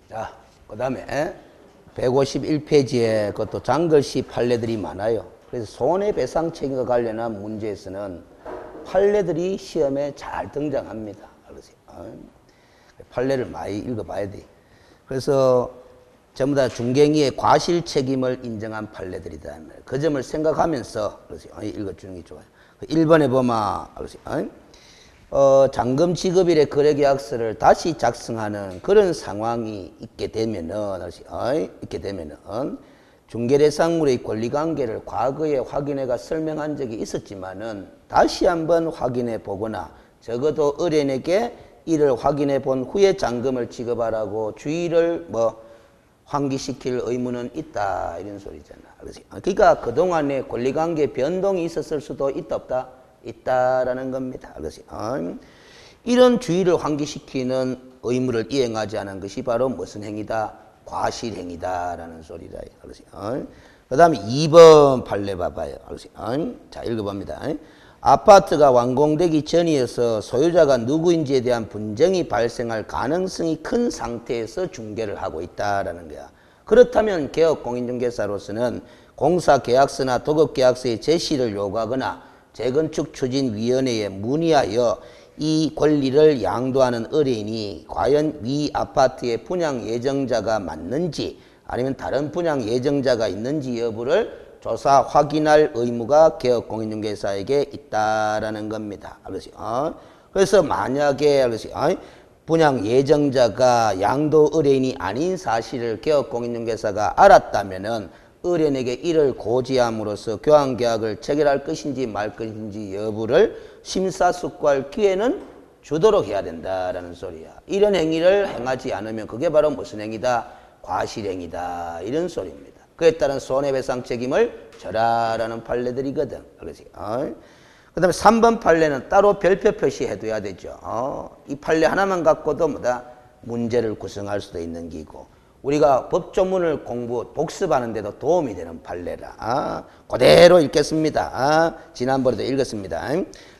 자, 그 다음에 151페이지에 그것도 장글씨 판례들이 많아요. 그래서 손해배상 책임과 관련한 문제에서는 판례들이 시험에 잘 등장합니다. 알으세요? 판례를 많이 읽어봐야 돼. 그래서 전부 다 중갱이의 과실 책임을 인정한 판례들이다. 그 점을 생각하면서 읽어주는 게 좋아요. 1번에 보면 잔금 지급일의 거래계약서를 다시 작성하는 그런 상황이 있게 되면은 중개대상물의 권리관계를 과거에 확인해가 설명한 적이 있었지만은 다시 한번 확인해 보거나 적어도 의뢰인에게 이를 확인해 본 후에 잔금을 지급하라고 주의를 환기시킬 의무는 있다 이런 소리잖아. 그러니까 그동안에 권리관계 변동이 있었을 수도 있다 없다? 있다라는 겁니다. 이런 주의를 환기시키는 의무를 이행하지 않은 것이 바로 무슨 행위다? 과실행위다라는 소리다. 그 다음에 2번 판례 봐봐요. 자, 읽어봅니다. 아파트가 완공되기 전이어서 소유자가 누구인지에 대한 분쟁이 발생할 가능성이 큰 상태에서 중개를 하고 있다라는 거야. 그렇다면 개업공인중개사로서는 공사계약서나 도급계약서의 제시를 요구하거나 재건축추진위원회에 문의하여 이 권리를 양도하는 의뢰인이 과연 위 아파트의 분양 예정자가 맞는지 아니면 다른 분양 예정자가 있는지 여부를 조사 확인할 의무가 개업공인중개사에게 있다라는 겁니다. 그래서 만약에 분양 예정자가 양도 의뢰인이 아닌 사실을 개업공인중개사가 알았다면은 의뢰인에게 이를 고지함으로써 교환계약을 체결할 것인지 말 것인지 여부를 심사숙고할 기회는 주도록 해야 된다라는 소리야. 이런 행위를 행하지 않으면 그게 바로 무슨 행위다? 과실행위다 이런 소리입니다. 그에 따른 손해배상 책임을 져라라는 판례들이거든. 그 다음에 3번 판례는 따로 별표 표시해둬야 되죠. 이 판례 하나만 갖고도 문제를 구성할 수도 있는 기고 우리가 법조문을 복습하는 데도 도움이 되는 판례라. 그대로 읽겠습니다. 지난번에도 읽었습니다.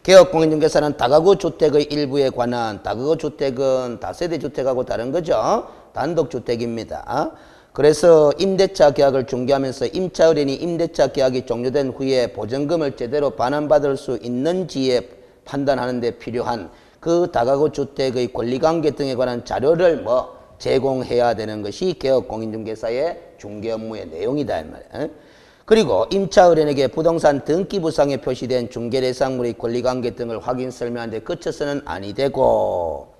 개업공인중개사는 다가구 주택의 일부에 관한 다가구 주택은 다세대 주택하고 다른 거죠. 단독주택입니다. 그래서 임대차 계약을 중개하면서 임차 의뢰인이 임대차 계약이 종료된 후에 보증금을 제대로 반환받을 수 있는지에 판단하는 데 필요한 그 다가구 주택의 권리관계 등에 관한 자료를 제공해야 되는 것이 개업공인중개사의 중개 업무의 내용이다. 그리고 임차 의뢰인에게 부동산 등기부상에 표시된 중개대상물의 권리관계 등을 확인 설명하는 데 그쳐서는 아니 되고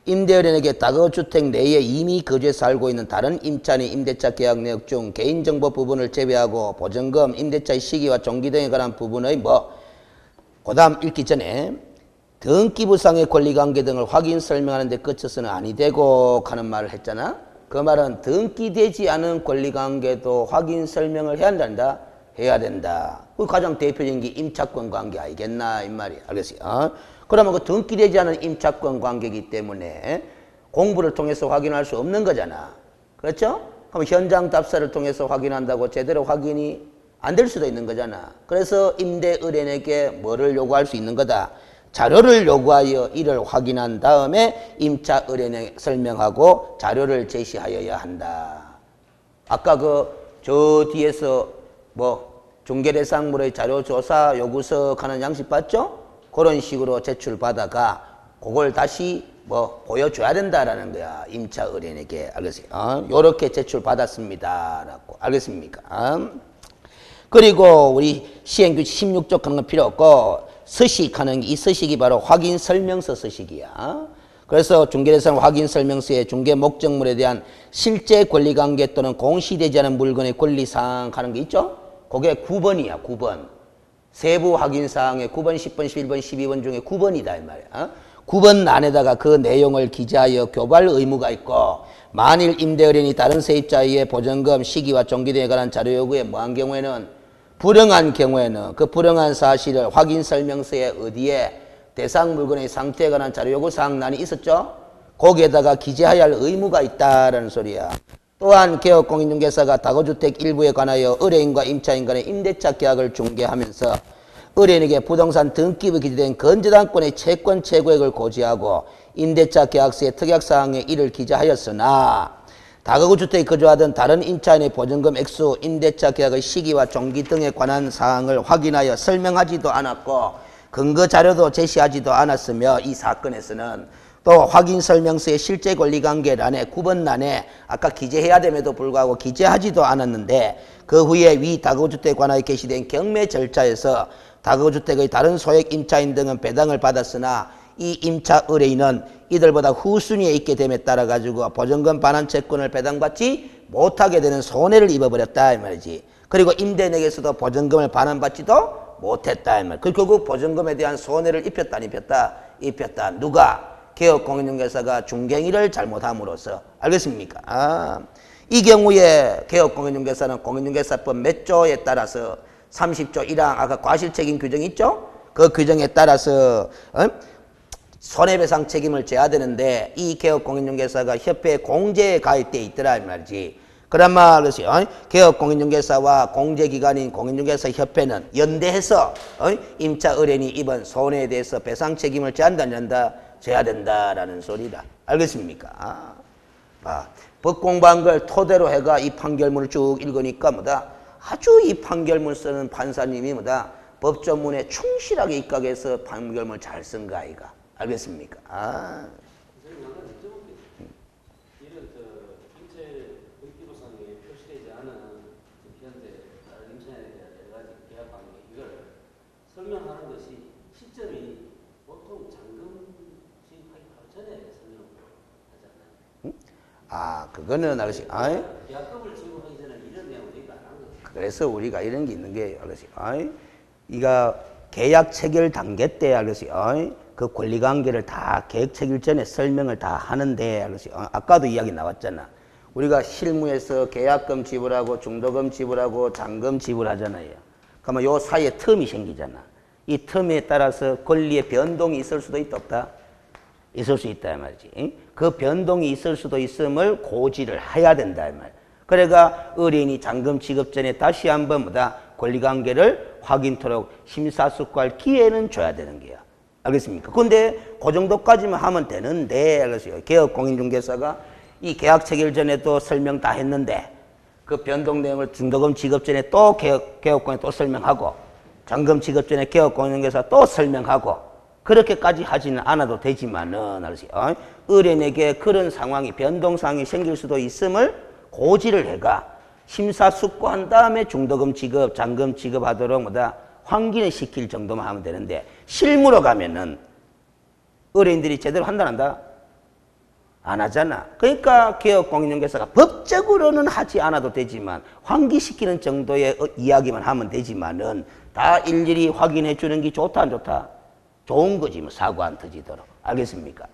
임대의뢰인에게 다가구 주택 내에 이미 거주해 살고 있는 다른 임차인의 임대차 계약 내역 중 개인정보 부분을 제외하고 보증금, 임대차의 시기와 종기 등에 관한 부분의 그 다음 읽기 전에 등기부상의 권리관계 등을 확인 설명하는 데 그쳐서는 아니 되고 하는 말을 했잖아. 그 말은 등기되지 않은 권리관계도 확인 설명을 해야 한다. 해야 된다. 그 가장 대표적인 게 임차권 관계 아니겠나 이 말이야. 알겠어요? 그러면 그 등기되지 않은 임차권 관계이기 때문에 공부를 통해서 확인할 수 없는 거잖아. 그렇죠? 그럼 현장 답사를 통해서 확인한다고 제대로 확인이 안 될 수도 있는 거잖아. 그래서 임대 의뢰인에게 뭐를 요구할 수 있는 거다. 자료를 요구하여 이를 확인한 다음에 임차 의뢰인에 설명하고 자료를 제시하여야 한다. 아까 저 뒤에서 중개대상물의 자료조사 요구서 하는 양식 봤죠? 그런 식으로 제출받아가 그걸 다시 보여줘야 된다라는 거야. 임차 의뢰인에게. 알겠어요? 요렇게 제출받았습니다. 라고. 알겠습니까? 그리고 우리 시행규칙 16조 하는 건 필요 없고 서식하는 이 서식이 바로 확인설명서 서식이야. 그래서 중개대상 확인설명서에 중개 목적물에 대한 실제 권리관계 또는 공시되지 않은 물건의 권리사항 하는 게 있죠? 그게 9번이야. 9번. 세부 확인사항에 9번, 10번, 11번, 12번 중에 9번이다 이 말이야. 9번 안에다가 그 내용을 기재하여 교발 의무가 있고 만일 임대의뢰인이 다른 세입자의 보증금, 시기와 종기 등에 관한 자료 요구에 뭐한 경우에는 불응한 경우에는 그 불응한 사실을 확인설명서에 어디에 대상 물건의 상태에 관한 자료 요구 사항란이 있었죠? 거기에다가 기재해야 할 의무가 있다라는 소리야. 또한 개업공인중개사가 다가구주택 일부에 관하여 의뢰인과 임차인 간의 임대차 계약을 중개하면서 의뢰인에게 부동산 등기부에 기재된 건재당권의 채권 최고액을 고지하고 임대차 계약서의 특약사항에 이를 기재하였으나 다가구 주택에 거주하던 다른 임차인의 보증금 액수, 임대차 계약의 시기와 종기 등에 관한 사항을 확인하여 설명하지도 않았고 근거 자료도 제시하지도 않았으며 이 사건에서는 또 확인 설명서의 실제 권리관계란에 9번란에 아까 기재해야 됨에도 불구하고 기재하지도 않았는데 그 후에 위 다가구주택에 관하여 게시된 경매 절차에서 다가구주택의 다른 소액 임차인 등은 배당을 받았으나 이 임차 의뢰인은 이들보다 후순위에 있게 됨에 따라 가지고 보증금 반환 채권을 배당받지 못하게 되는 손해를 입어버렸다 이 말이지. 그리고 임대인에게서도 보증금을 반환받지도 못했다 이 말. 그 결국 보증금에 대한 손해를 입혔다 안 입혔다? 입혔다. 누가? 개업공인중개사가 중개행위를 잘못함으로써. 알겠습니까? 이 경우에 개업공인중개사는 공인중개사법 몇 조에 따라서 30조 1항 아까 과실책임 규정이 있죠? 그 규정에 따라서 손해배상 책임을 져야 되는데 이 개업공인중개사가 협회에 공제에 가입되어 있더라 이 말이지. 그런 말이지. 개업공인중개사와 공제기관인 공인중개사협회는 연대해서 임차 의뢰인이 입은 손해에 대해서 배상 책임을 져야 한다 안 한다? 져야 된다라는 소리다. 알겠습니까? 법 공부한 걸 토대로 해가 이 판결문을 쭉 읽으니까 뭐다? 아주 이 판결문 쓰는 판사님이 뭐다? 법조문에 충실하게 입각해서 판결문을 잘 쓴 거 아이가. 알겠습니까? 이런 인체 등기부상에 표시되지 않은 현재 다른 임차인에 대한 여러 가지 계약 관계 이걸 설명하는 것이 시점이 보통 잔금 지급하기 바로 전에 설명을 하지 않나요? 그거는 아저씨. 계약금을 지급하기 전에 이런 내용을 얘기 안 한 거죠. 그래서 우리가 이런 게 있는 게 아저씨. 이가 계약 체결 단계 때 아저씨. 그 권리관계를 다 계약 체결 전에 설명을 다 하는데 아저씨. 아까도 이야기 나왔잖아. 우리가 실무에서 계약금 지불하고 중도금 지불하고 잔금 지불하잖아요. 그러면 요 사이에 텀이 생기잖아. 이 텀에 따라서 권리의 변동이 있을 수도 있다 없다? 있을 수 있다 이 말이지. 그 변동이 있을 수도 있음을 고지를 해야 된다 이 말. 그래가 의뢰인이 잔금 지급 전에 다시 한번 뭐다? 권리관계를 확인토록 심사숙고할 기회는 줘야 되는 거야. 알겠습니까? 근데 그 정도까지만 하면 되는데 알겠어요. 개업공인중개사가 이 계약 체결 전에도 설명 다 했는데 그 변동 내용을 중도금 지급 전에 또 개업공인 또 설명하고 잔금 지급 전에 개업공인중개사 또 설명하고 그렇게까지 하지는 않아도 되지만은 알겠어요. 의뢰인에게 그런 상황이 변동 상황이 생길 수도 있음을 고지를 해가 심사숙고한 다음에 중도금 지급, 잔금 지급하도록 뭐다 확인을 시킬 정도만 하면 되는데 실무로 가면은 의뢰인들이 제대로 한다 안 한다? 안 하잖아. 그러니까 개업공인중개사가 법적으로는 하지 않아도 되지만 환기시키는 정도의 이야기만 하면 되지만은 다 일일이 확인해 주는 게 좋다 안 좋다? 좋은 거지 뭐 사고 안 터지도록. 알겠습니까?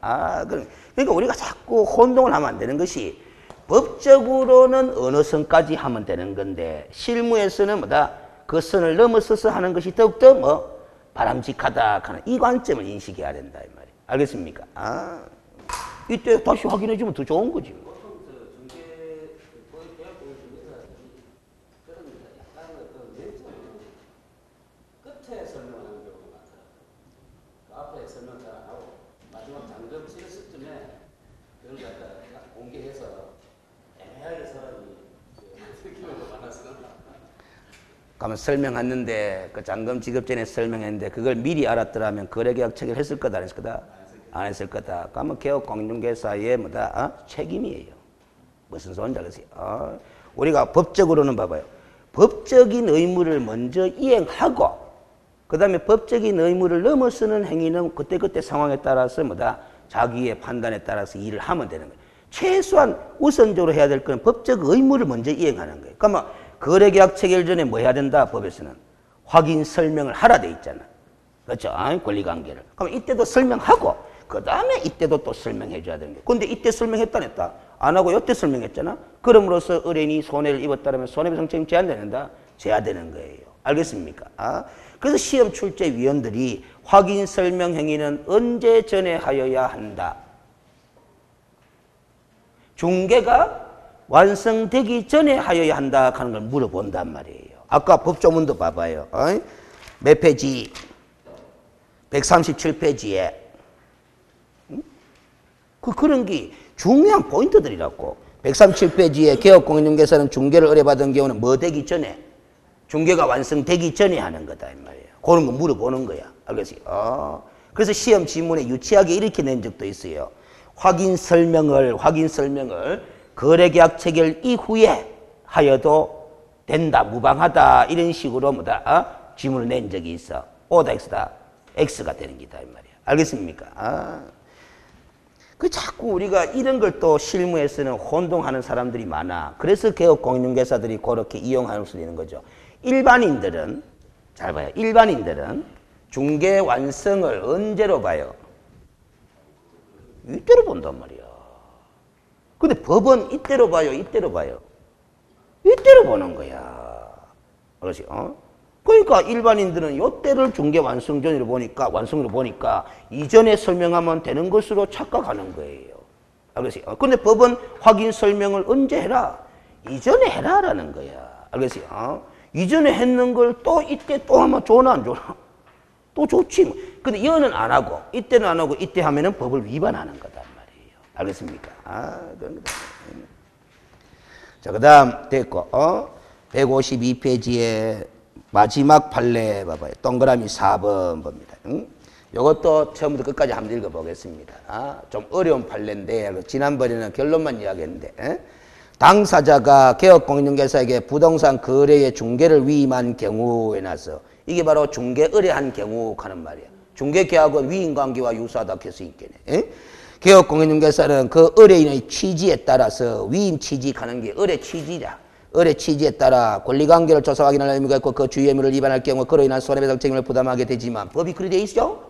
그러니까 우리가 자꾸 혼동을 하면 안 되는 것이 법적으로는 어느 선까지 하면 되는 건데 실무에서는 뭐다? 그 선을 넘어서서 하는 것이 더욱더 뭐 바람직하다 하는 이 관점을 인식해야 된다 이 말이에요. 알겠습니까? 이때 다시 확인해 주면 더 좋은 거지. 보통 계약공인중개사들이 그런 약간 맨 끝에 설명하는 경우가 많더라고요. 그 앞에 설명 잘 안 하고 마지막 잔금 치렀을 쯤에 그걸 갖다 공개해서 애매하게 사람이 느끼는 거 많았어. 그러면 설명했는데 그 잔금 지급 전에 설명했는데 그걸 미리 알았더라면 거래계약 체결했을 거다 안 했을 거다? 안 했을 거다. 그러면 개업공인중개사의 뭐다? 책임이에요. 무슨 소리인지 알겠어요? 우리가 법적으로는 봐봐요. 법적인 의무를 먼저 이행하고 그 다음에 법적인 의무를 넘어서는 행위는 그때그때 상황에 따라서 뭐다? 자기의 판단에 따라서 일을 하면 되는 거예요. 최소한 우선적으로 해야 될 건 법적 의무를 먼저 이행하는 거예요. 그러면 거래계약 체결 전에 뭐 해야 된다? 법에서는 확인 설명을 하라 돼 있잖아. 그렇죠? 권리관계를. 그럼 이때도 설명하고 그 다음에 이때도 또 설명해 줘야 되는 거예요. 근데 이때 설명했다 안 했다? 안 하고 이때 설명했잖아. 그럼으로써 의뢰인이 손해를 입었다면 손해배상 책임 져야 된다? 져야 되는 거예요. 알겠습니까? 그래서 시험 출제위원들이 확인 설명 행위는 언제 전에 하여야 한다? 중개가 완성되기 전에 하여야 한다 하는 걸 물어본단 말이에요. 아까 법조문도 봐봐요. 몇 페이지? 137페이지에 그런 게 중요한 포인트들이라고. 137페이지에 개업공인중개사는 중개를 의뢰받은 경우는 뭐 되기 전에? 중개가 완성되기 전에 하는 거다 이 말이에요. 그런 거 물어보는 거야. 알겠어요? 그래서 시험 지문에 유치하게 이렇게 낸 적도 있어요. 확인 설명을 거래계약 체결 이후에 하여도 된다, 무방하다 이런 식으로 지문을 낸 적이 있어. O다 X다. X가 되는 기다 이 말이야. 알겠습니까? 그 자꾸 우리가 이런 걸 또 실무에서는 혼동하는 사람들이 많아. 그래서 개업공인중개사들이 그렇게 이용할 수 있는 거죠. 일반인들은 잘 봐요. 일반인들은 중개 완성을 언제로 봐요? 이때로 본단 말이야. 근데 법은 이때로 봐요, 이때로 봐요. 이때로 보는 거야. 그렇지? 그러니까 일반인들은 이때를 중개 완성전으로 보니까, 완성으로 보니까 이전에 설명하면 되는 것으로 착각하는 거예요. 알겠어요? 근데 법은 확인 설명을 언제 해라? 이전에 해라라는 거야. 알겠어요? 이전에 했는 걸 또 이때 또 하면 좋나 안 좋나? 또 좋지 뭐. 근데 여는 안 하고, 이때는 안 하고, 이때 하면은 법을 위반하는 거단 말이에요. 알겠습니까? 그런 거다. 자, 그 다음 됐고, 152페이지에 마지막 판례 봐봐요. 동그라미 4번 봅니다. 이것도 처음부터 끝까지 한번 읽어보겠습니다. 좀 어려운 판례인데 지난번에는 결론만 이야기했는데 당사자가 개업공인중개사에게 부동산 거래의 중개를 위임한 경우에 나서 이게 바로 중개 의뢰한 경우 하는 말이야. 중개계약은 위임관계와 유사하다 해서 있겠네. 개업공인중개사는 그 의뢰인의 취지에 따라서 위임 취직하는 게 의뢰 취지다. 의뢰 취지에 따라 권리관계를 조사 확인할 의무가 있고 그 주의 의무를 위반할 경우 그로 인한 손해배상 책임을 부담하게 되지만 법이 그리 돼 있죠?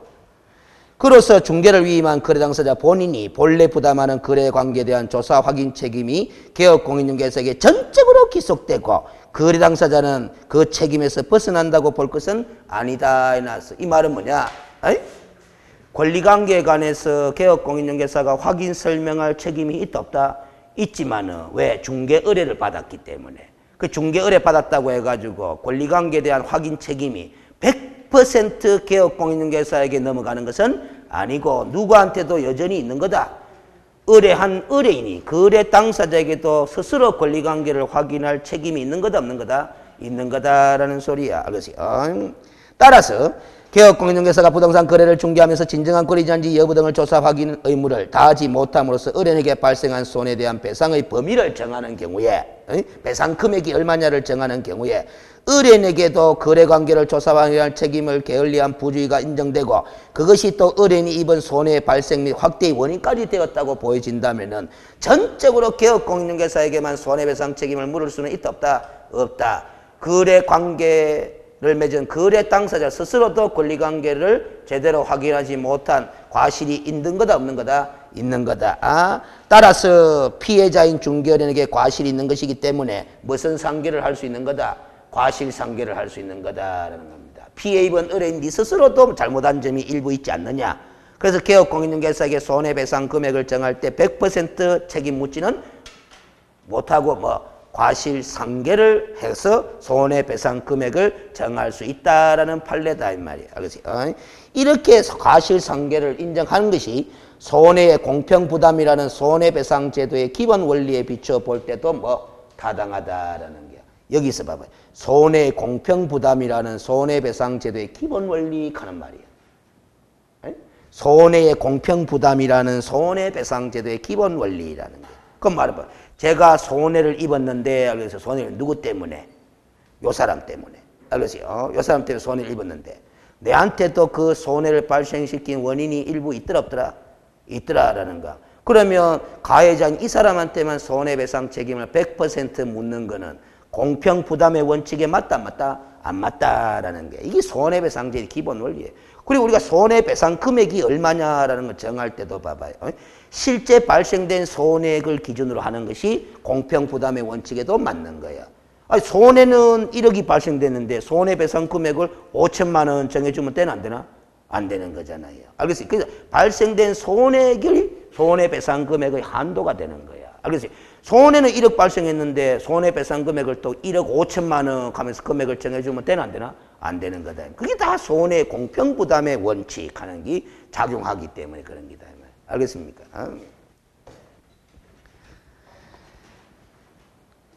그로서 중개를 위임한 거래 당사자 본인이 본래 부담하는 거래 관계에 대한 조사 확인 책임이 개업공인중개사에게 전적으로 기속되고 거래 당사자는 그 책임에서 벗어난다고 볼 것은 아니다. 이 말은 뭐냐? 권리관계에 관해서 개업공인중개사가 확인 설명할 책임이 있다 없다? 있지만은 왜? 중개 의뢰를 받았기 때문에. 그 중개 의뢰 받았다고 해가지고 권리관계에 대한 확인 책임이 100% 개업공인중개사에게 넘어가는 것은 아니고 누구한테도 여전히 있는 거다. 의뢰한 의뢰인이 거래 당사자에게도 스스로 권리관계를 확인할 책임이 있는 거다 없는 거다? 있는 거다라는 소리야. 알겠어요? 따라서 개업공인중개사가 부동산 거래를 중개하면서 진정한 권리자인지 여부 등을 조사 확인 의무를 다하지 못함으로써 의뢰인에게 발생한 손해에 대한 배상의 범위를 정하는 경우에 배상 금액이 얼마냐를 정하는 경우에 의뢰인에게도 거래관계를 조사 확인할 책임을 게을리한 부주의가 인정되고 그것이 또 의뢰인이 입은 손해의 발생 및 확대의 원인까지 되었다고 보여진다면 전적으로 개업공인중개사에게만 손해배상 책임을 물을 수는 있다 없다? 없다. 거래관계 를 맺은 거래 당사자 스스로도 권리관계를 제대로 확인하지 못한 과실이 있는 거다 없는 거다? 있는 거다. 따라서 피해자인 중개인에게 과실이 있는 것이기 때문에 무슨 상계를 할 수 있는 거다? 과실상계를 할 수 있는 거다라는 겁니다. 피해 입은 의뢰인 네 스스로도 잘못한 점이 일부 있지 않느냐? 그래서 개업공인중개사에게 손해배상 금액을 정할 때 100% 책임 묻지는 못하고 과실상계를 해서 손해배상 금액을 정할 수 있다라는 판례다 이 말이야. 알겠어요? 이렇게 해서 과실상계를 인정하는 것이 손해의 공평부담이라는 손해배상제도의 기본 원리에 비춰 볼 때도 타당하다라는 거야. 여기서 봐봐요. 손해의 공평부담이라는 손해배상제도의 기본 원리 하는 말이야. 손해의 공평부담이라는 손해배상제도의 기본 원리라는 거야. 그럼 말해봐. 제가 손해를 입었는데, 그래서 손해를 누구 때문에? 요 사람 때문에. 알겠어요? 요 사람 때문에 손해를 입었는데, 내한테도 그 손해를 발생시킨 원인이 일부 있더라, 없더라? 있더라라는 거. 그러면 가해자인 이 사람한테만 손해배상 책임을 100% 묻는 거는 공평부담의 원칙에 맞다, 안 맞다? 안 맞다라는 게. 이게 손해배상제의 기본 원리예요. 그리고 우리가 손해배상 금액이 얼마냐라는 걸 정할 때도 봐봐요. 실제 발생된 손해액을 기준으로 하는 것이 공평부담의 원칙에도 맞는 거예요. 아니, 손해는 1억이 발생됐는데 손해배상 금액을 5천만 원 정해주면 되나 안 되나? 안 되는 거잖아요. 알겠어요? 그래서 발생된 손해액이 손해배상 금액의 한도가 되는 거야. 알겠어요? 손해는 1억 발생했는데 손해배상 금액을 또 1억 5천만 원 하면서 금액을 정해주면 되나 안 되나? 안 되는 거다. 그게 다 손해 공평부담의 원칙 하는 게 작용하기 때문에 그런 거다. 알겠습니까?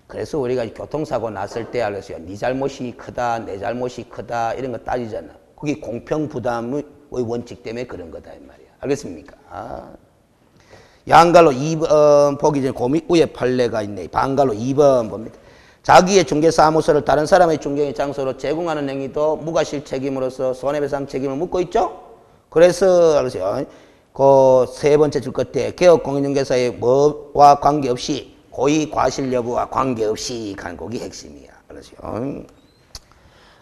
그래서 우리가 교통사고 났을 때 알겠어요. 네 잘못이 크다, 내 잘못이 크다 이런 거 따지잖아. 그게 공평부담의 원칙 때문에 그런 거다 이 말이야. 알겠습니까? 양갈로 2번 보기 전에 그 위에 판례가 있네. 반갈로 2번 봅니다. 자기의 중개사무소를 다른 사람의 중개의 장소로 제공하는 행위도 무과실 책임으로서 손해배상 책임을 묻고 있죠. 그래서 알겠어요. 그 세 번째 줄 끝에 개업공인중개사의 뭐와 관계없이 고의 과실 여부와 관계없이 가는 곡이 핵심이야. 알았어요.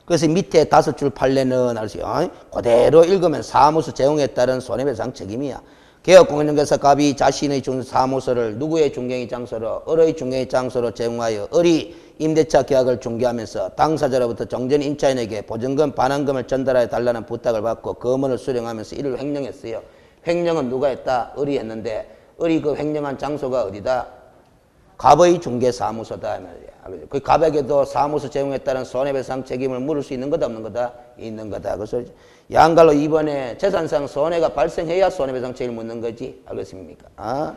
그래서 밑에 5줄 판례는 알았어요. 그대로 읽으면 사무소 제공에 따른 손해배상 책임이야. 개업공인중개사 갑이 자신의 사무소를 누구의 중개의 장소로 을의 중개의 장소로 제공하여 을이 임대차 계약을 중개하면서 당사자로부터 정전 임차인에게 보증금 반환금을 전달하여 달라는 부탁을 받고 검언을 수령하면서 이를 횡령했어요. 횡령은 누가 했다? 을이 했는데 을이 그 횡령한 장소가 어디다? 갑의 중개사무소다. 그 갑에게도 사무소 제공에 따른 손해배상 책임을 물을 수 있는 거다 없는 거다? 있는 거다. 그래서 양갈로 이번에 재산상 손해가 발생해야 손해배상 책임을 묻는 거지. 알겠습니까?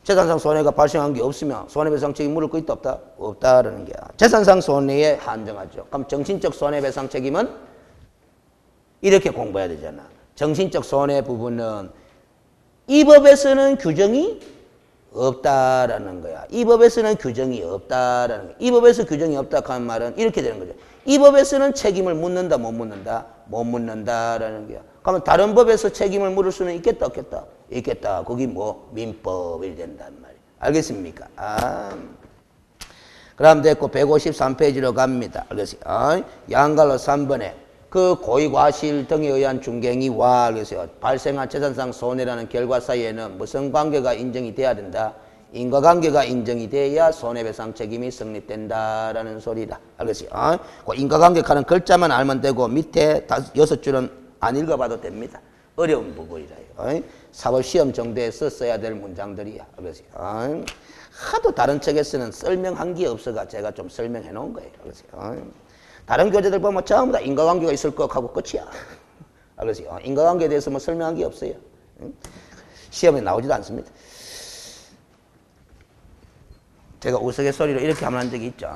재산상 손해가 발생한 게 없으면 손해배상 책임 물을 거 있다 없다? 없다라는 게야. 재산상 손해에 한정하죠. 그럼 정신적 손해배상 책임은 이렇게 공부해야 되잖아. 정신적 손해 부분은 이 법에서는 규정이 없다라는 거야. 이 법에서는 규정이 없다라는 거야. 이 법에서 규정이 없다 하는 말은 이렇게 되는 거죠. 이 법에서는 책임을 묻는다 못 묻는다? 못 묻는다라는 거야. 그러면 다른 법에서 책임을 물을 수는 있겠다 없겠다? 있겠다. 거기 뭐 민법이 된단 말이야. 알겠습니까? 그럼 됐고 153페이지로 갑니다. 알겠어요? 양갈로 3번에 그 고의과실 등에 의한 중개행위와 그래서 발생한 재산상 손해라는 결과 사이에는 무슨 관계가 인정이 돼야 된다? 인과관계가 인정이 돼야 손해배상 책임이 성립된다라는 소리다. 알겠어요? 그 인과관계 하는 글자만 알면 되고 밑에 6줄은 안 읽어봐도 됩니다. 어려운 부분이라요. 사법 시험 정도에 써야 될 문장들이야. 알겠어요? 하도 다른 책에서는 설명한 게 없어가 제가 좀 설명해 놓은 거예요. 알겠어요? 다른 교재들 보면 전부 다 인과관계가 있을 것 하고 끝이야. 알겠어요? 인과관계에 대해서 뭐 설명한 게 없어요. 시험에 나오지도 않습니다. 제가 우스갯소리로 이렇게 하면 적이 있죠.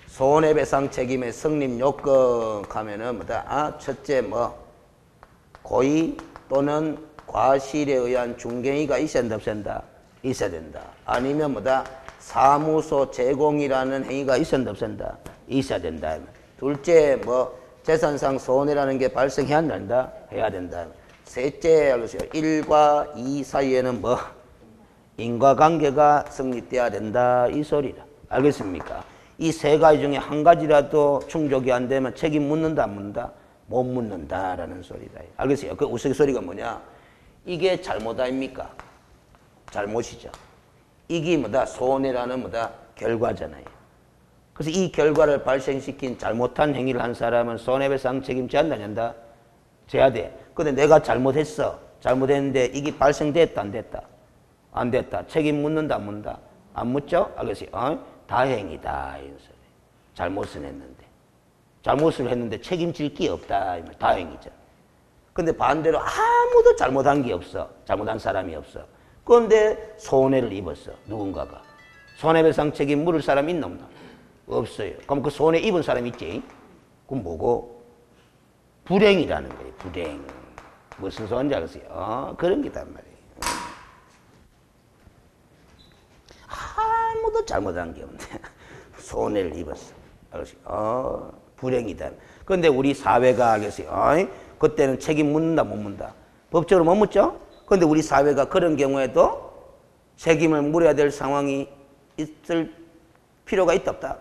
손해배상 책임의 성립 요건 하면은 뭐다? 첫째 뭐 고의 또는 과실에 의한 중개행위가 있어야 된다 없앤다? 있어야 된다. 아니면 뭐다? 사무소 제공이라는 행위가 있어야 된다 없앤다? 있어야 된다. 둘째 뭐 재산상 손해라는 게 발생해야 된다? 해야 된다. 셋째 알겠어요. 1과 2 사이에는 뭐 인과관계가 성립돼야 된다 이 소리다. 알겠습니까? 이 세 가지 중에 한 가지라도 충족이 안 되면 책임 묻는다 안 묻는다? 못 묻는다라는 소리다. 알겠어요? 그 우스갯소리가 뭐냐? 이게 잘못 아닙니까? 잘못이죠. 이게 뭐다? 손해라는 뭐다? 결과잖아요. 그래서 이 결과를 발생시킨 잘못한 행위를 한 사람은 손해배상 책임 져야 한다 안 한다? 져야 돼. 근데 내가 잘못했어. 잘못했는데 이게 발생됐다 안 됐다? 안 됐다. 책임 묻는다 안 묻는다? 안 묻죠? 알겠어요? 다행이다 이런 소리. 잘못은 했는데. 잘못을 했는데 책임질 게 없다. 다행이죠. 근데 반대로 아무도 잘못한 게 없어. 잘못한 사람이 없어. 그런데 손해를 입었어. 누군가가. 손해배상 책임 물을 사람 있나 없나? 없어요. 그럼 그 손해 입은 사람 있지? 그럼 뭐고? 불행이라는 거예요. 불행. 무슨 소리인지 알겠어요? 그런 게단 말이에요. 아무도 잘못한 게 없는데 손해를 입었어. 알겠어요? 불행이다. 그런데 우리 사회가 알겠어요? 그때는 책임 묻는다 못 묻는다? 법적으로 못 묻죠? 그런데 우리 사회가 그런 경우에도 책임을 물어야 될 상황이 있을 필요가 있다 없다?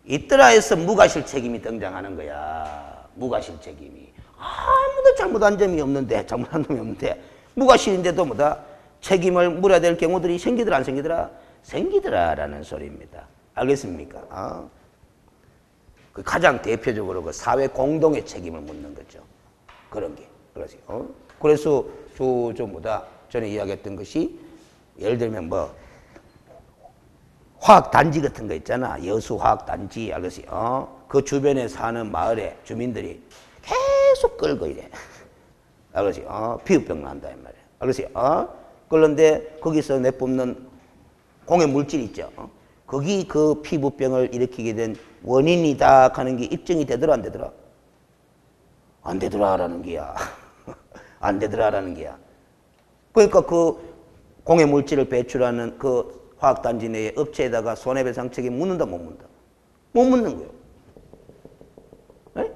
있더라 해서 무과실 책임이 등장하는 거야. 무과실 책임이. 아무도 잘못한 점이 없는데, 잘못한 놈이 없는데, 무과실인데도 뭐다? 책임을 물어야 될 경우들이 생기더라, 안 생기더라? 생기더라라는 소리입니다. 알겠습니까? 그 가장 대표적으로 그 사회 공동의 책임을 묻는 거죠. 그런 게. 그래서 뭐다? 전에 이야기했던 것이 예를 들면 뭐 화학단지 같은 거 있잖아. 여수화학단지. 알겠어요? 그 주변에 사는 마을에 주민들이 계속 끌고 이래. 알겠어요? 피부병 난다 이 말이야. 알겠어요? 그런데 거기서 내뿜는 공해 물질 있죠. 거기 그 피부병을 일으키게 된 원인이다 하는 게 입증이 되더라 안 되더라? 안 되더라라는 게야. 안 되더라라는 게야. 그러니까 그 공해 물질을 배출하는 그 화학단지 내의 업체에다가 손해배상 책임 묻는다 못 묻는다? 못 묻는 거예요. 네?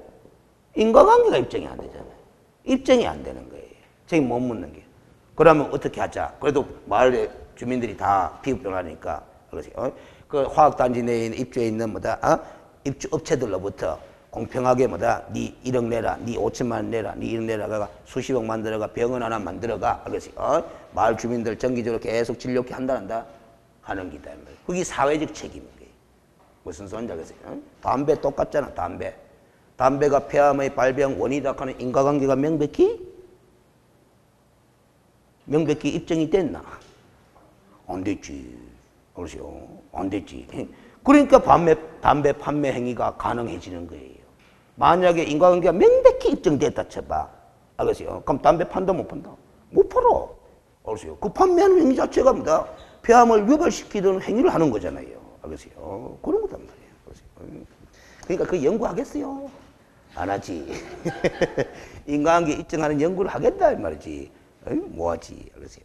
인과관계가 입증이 안 되잖아요. 입증이 안 되는 거예요. 책임 못 묻는 게. 그러면 어떻게 하자? 그래도 마을의 주민들이 다 피부병 하니까 그 화학단지 내에 입주해 있는 입주 업체들로부터 공평하게 니 1억 내라, 니 5천만 원 내라, 니 1억 내라가 수십억 만들어가 병원 하나 만들어가. 마을 주민들 정기적으로 계속 진료케 한다 하는 기다. 그게 사회적 책임인 거예요. 무슨 소리인지 알겠어요? 담배 똑같잖아, 담배. 담배가 폐암의 발병 원인이다 하는 인과관계가 명백히 입증이 됐나? 안 됐지. 그렇죠. 안 됐지. 그러니까 담배 판매 행위가 가능해지는 거예요. 만약에 인과관계가 명백히 입증됐다 쳐봐. 알겠어요? 그럼 담배 판다 못 판다? 못 팔아. 알겠어요? 그 판매하는 행위 자체가 폐암을 유발시키는 행위를 하는 거잖아요. 알겠어요? 그런 거단 말이에요. 알겠어요? 그러니까 그 연구하겠어요? 안 하지. 인과관계 입증하는 연구를 하겠다 이 말이지. 뭐 하지? 알겠어요?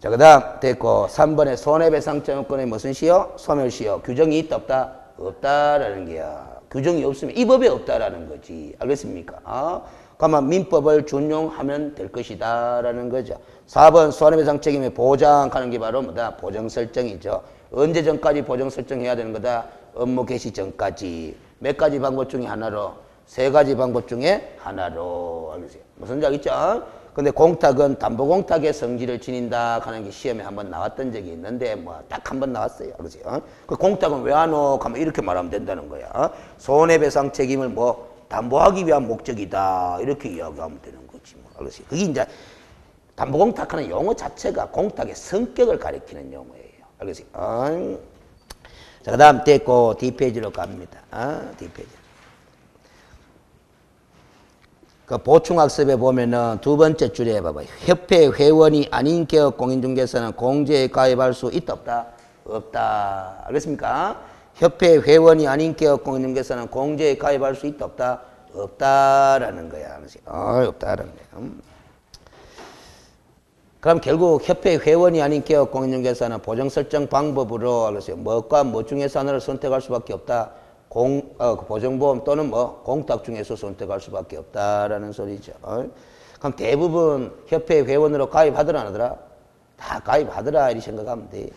자, 그 다음 됐고 3번에 손해배상증권의 무슨 시효? 소멸시효. 규정이 있다 없다? 없다라는 게야. 규정이 없으면 이 법에 없다라는 거지. 알겠습니까? 그러면 민법을 준용하면 될 것이다 라는 거죠. 4번 손해배상 책임의 보장하는 게 바로 보정 설정이죠. 언제 전까지 보정 설정해야 되는 거다? 업무 개시 전까지. 몇 가지 방법 중에 하나로, 3가지 방법 중에 하나로. 알겠어요? 무슨 적 있죠? 근데 공탁은 담보공탁의 성질을 지닌다 하는 게 시험에 한번 나왔던 적이 있는데 딱 한 번 나왔어요. 그렇죠? 그 공탁은 왜 안 오? 하면 이렇게 말하면 된다는 거야. 손해배상 책임을 담보하기 위한 목적이다. 이렇게 이야기하면 되는 거지. 그렇지? 그게 이제 담보공탁하는 용어 자체가 공탁의 성격을 가리키는 용어예요. 알겠지? 자, 그 다음 됐고 D페이지로 갑니다. D페이지. 그 보충학습에 보면은 2번째 줄에 봐봐요. 협회 회원이 아닌 개업 공인중개사는 공제에 가입할 수 있다 없다? 없다. 알겠습니까? 협회 회원이 아닌 개업 공인중개사는 공제에 가입할 수 있다 없다? 없다라는 거야. 없다라는 거야. 그럼 결국 협회 회원이 아닌 개업 공인중개사는 보정 설정 방법으로 알겠어요. 뭐과 뭐 중에서 하나를 선택할 수밖에 없다. 보정보험 또는 공탁 중에서 선택할 수밖에 없다라는 소리죠. 그럼 대부분 협회 회원으로 가입하더라 안 하더라? 다 가입하더라 이렇게 생각하면 돼.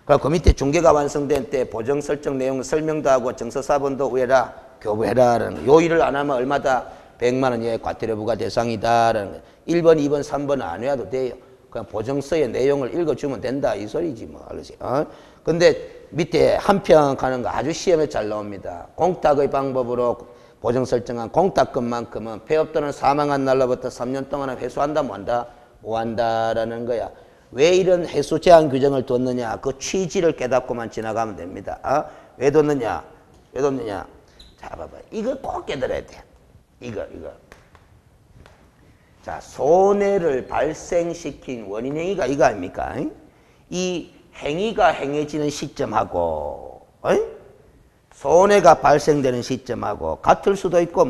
그럼 그 밑에 중개가 완성된 때 보정 설정 내용 설명도 하고 정서사본도 우회라 교부해라라는 요 일을 안 하면 얼마다? 100만 원 이하의 과태료 부과 대상이다라는 거예요. 1번, 2번, 3번은 안 외워도 돼요. 그냥 보정서의 내용을 읽어주면 된다 이 소리지 알겠지? 근데 밑에 한평 가는 거 아주 시험에 잘 나옵니다. 공탁의 방법으로 보정 설정한 공탁금만큼은 폐업 또는 사망한 날로부터 3년 동안 회수한다 뭐한다? 뭐한다라는 거야. 왜 이런 회수 제한 규정을 뒀느냐? 그 취지를 깨닫고만 지나가면 됩니다. 왜 뒀느냐? 왜 뒀느냐? 자, 봐봐. 이거 꼭 깨달아야 돼. 이거. 자, 손해를 발생시킨 원인 행위가 이거 아닙니까? 이 행위가 행해지는 시점하고 손해가 발생되는 시점하고 같을 수도 있고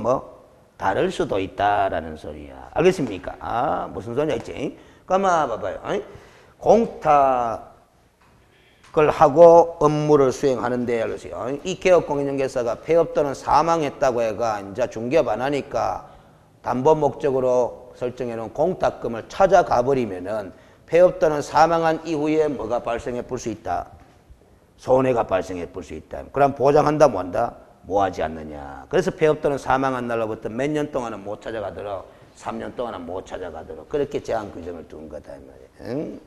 다를 수도 있다라는 소리야. 알겠습니까? 무슨 소리냐 있지? 그러면 봐봐요. 공탁을 하고 업무를 수행하는데 알겠어요. 이 개업공인중개사가 폐업 또는 사망했다고 해가 이제 중개업 안 하니까 담보 목적으로 설정해놓은 공탁금을 찾아가 버리면은 폐업 또는 사망한 이후에 뭐가 발생해 볼 수 있다? 손해가 발생해 볼 수 있다. 그럼 보장한다 뭐한다? 뭐 하지 않느냐. 그래서 폐업 또는 사망한 날로부터 몇 년 동안은 못 찾아가도록 3년 동안은 못 찾아가도록 그렇게 제한 규정을 둔 거다 이 말이에요.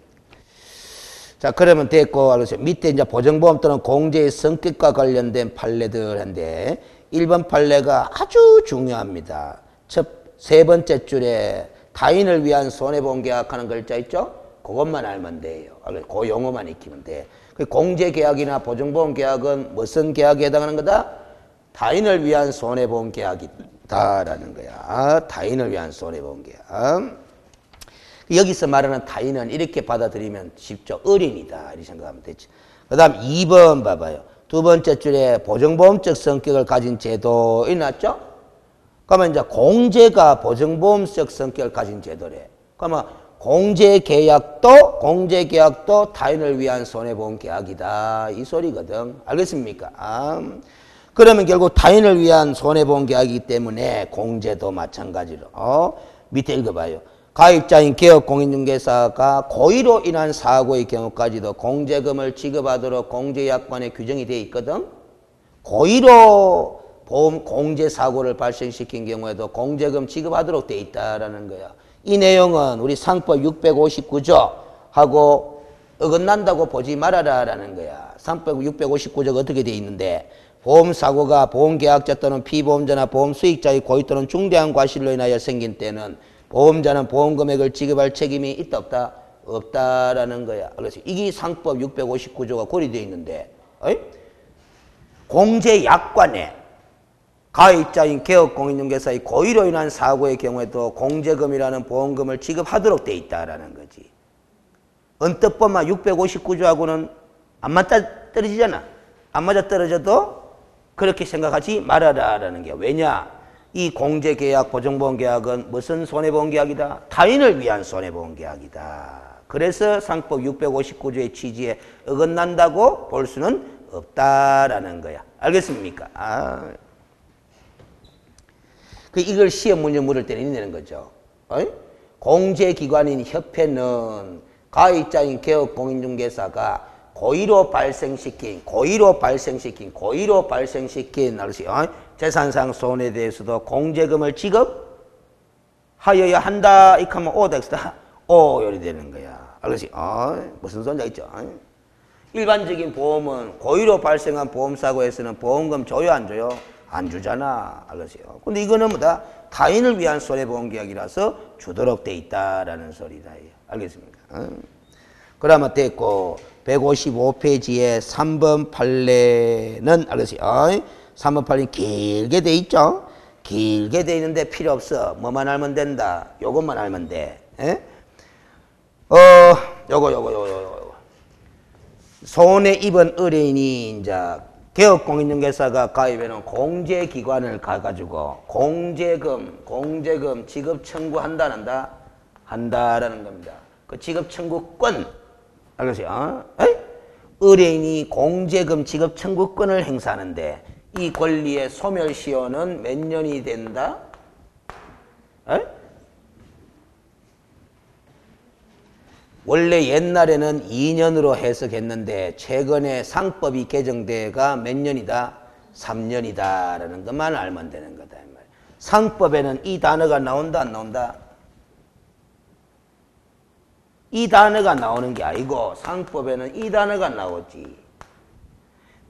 자, 그러면 됐고 알겠어요. 밑에 이제 보정보험 또는 공제의 성격과 관련된 판례들인데 1번 판례가 아주 중요합니다. 세 번째 줄에 타인을 위한 손해보험 계약하는 글자 있죠? 그것만 알면 돼요. 그 용어만 익히면 돼. 공제계약이나 보증보험 계약은 무슨 계약에 해당하는 거다? 타인을 위한 손해보험 계약이다라는 거야. 타인을 위한 손해보험 계약. 여기서 말하는 타인은 이렇게 받아들이면 쉽죠. 어린이다. 이렇게 생각하면 되지. 그 다음 2번 봐봐요. 두 번째 줄에 보증보험적 성격을 가진 제도 있났죠? 그러면 이제 공제가 보증보험적 성격을 가진 제도래. 그러면 공제계약도 타인을 위한 손해보험 계약이다. 이 소리거든. 알겠습니까? 그러면 결국 타인을 위한 손해보험 계약이기 때문에 공제도 마찬가지로. 밑에 읽어봐요. 가입자인 개업공인중개사가 고의로 인한 사고의 경우까지도 공제금을 지급하도록 공제약관에 규정이 되어 있거든. 고의로 보험 공제 사고를 발생시킨 경우에도 공제금 지급하도록 되어 있다라는 거야. 이 내용은 우리 상법 659조 하고 어긋난다고 보지 말아라라는 거야. 상법 659조가 어떻게 되어 있는데 보험사고가 보험계약자 또는 피보험자나 보험수익자의 고의 또는 중대한 과실로 인하여 생긴 때는 보험자는 보험금액을 지급할 책임이 있다 없다? 없다라는 거야. 그래서 이게 상법 659조가 고려되어 있는데 공제약관에 가입자인 개업공인중개사의 고의로 인한 사고의 경우에도 공제금이라는 보험금을 지급하도록 돼 있다라는 거지. 언뜻법만 659조하고는 안 맞아 떨어지잖아. 안 맞아 떨어져도 그렇게 생각하지 말아라라는 게. 왜냐? 이 공제계약, 보증보험계약은 무슨 손해보험계약이다? 타인을 위한 손해보험계약이다. 그래서 상법 659조의 취지에 어긋난다고 볼 수는 없다라는 거야. 알겠습니까? 이걸 시험 문제 물을 때는 이내는 거죠. 공제기관인 협회는 가입자인 개업공인중개사가 고의로 발생시킨 재산상 손해에 대해서도 공제금을 지급하여야 한다. 이렇게 하면 오다 했다. 요리 되는 거야. 알겠지? 무슨 소리인지 알겠죠? 일반적인 보험은 고의로 발생한 보험사고에서는 보험금 줘요, 안 줘요? 안 주잖아. 알겠어요? 근데 이거는 뭐다? 타인을 위한 손해보험계약이라서 주도록 돼 있다라는 소리다. 알겠습니까? 그러면 됐고, 155페이지에 3번 판례는, 알겠어요? 3번 판례는 길게 돼 있죠? 길게 돼 있는데 필요 없어. 뭐만 알면 된다. 요것만 알면 돼. 요거. 손해 입은 의뢰인이 이제 개업공인중개사가 가입해놓은 공제기관을 가가지고 공제금 지급 청구한다, 한다라는 겁니다. 그 지급 청구권, 알겠어요? 의뢰인이 공제금 지급 청구권을 행사하는데 이 권리의 소멸시효는 몇 년이 된다? 원래 옛날에는 2년으로 해석했는데 최근에 상법이 개정돼가 몇 년이다? 3년이다라는 것만 알면 되는 거다. 상법에는 이 단어가 나온다, 안 나온다? 이 단어가 나오는 게 아니고 상법에는 이 단어가 나오지.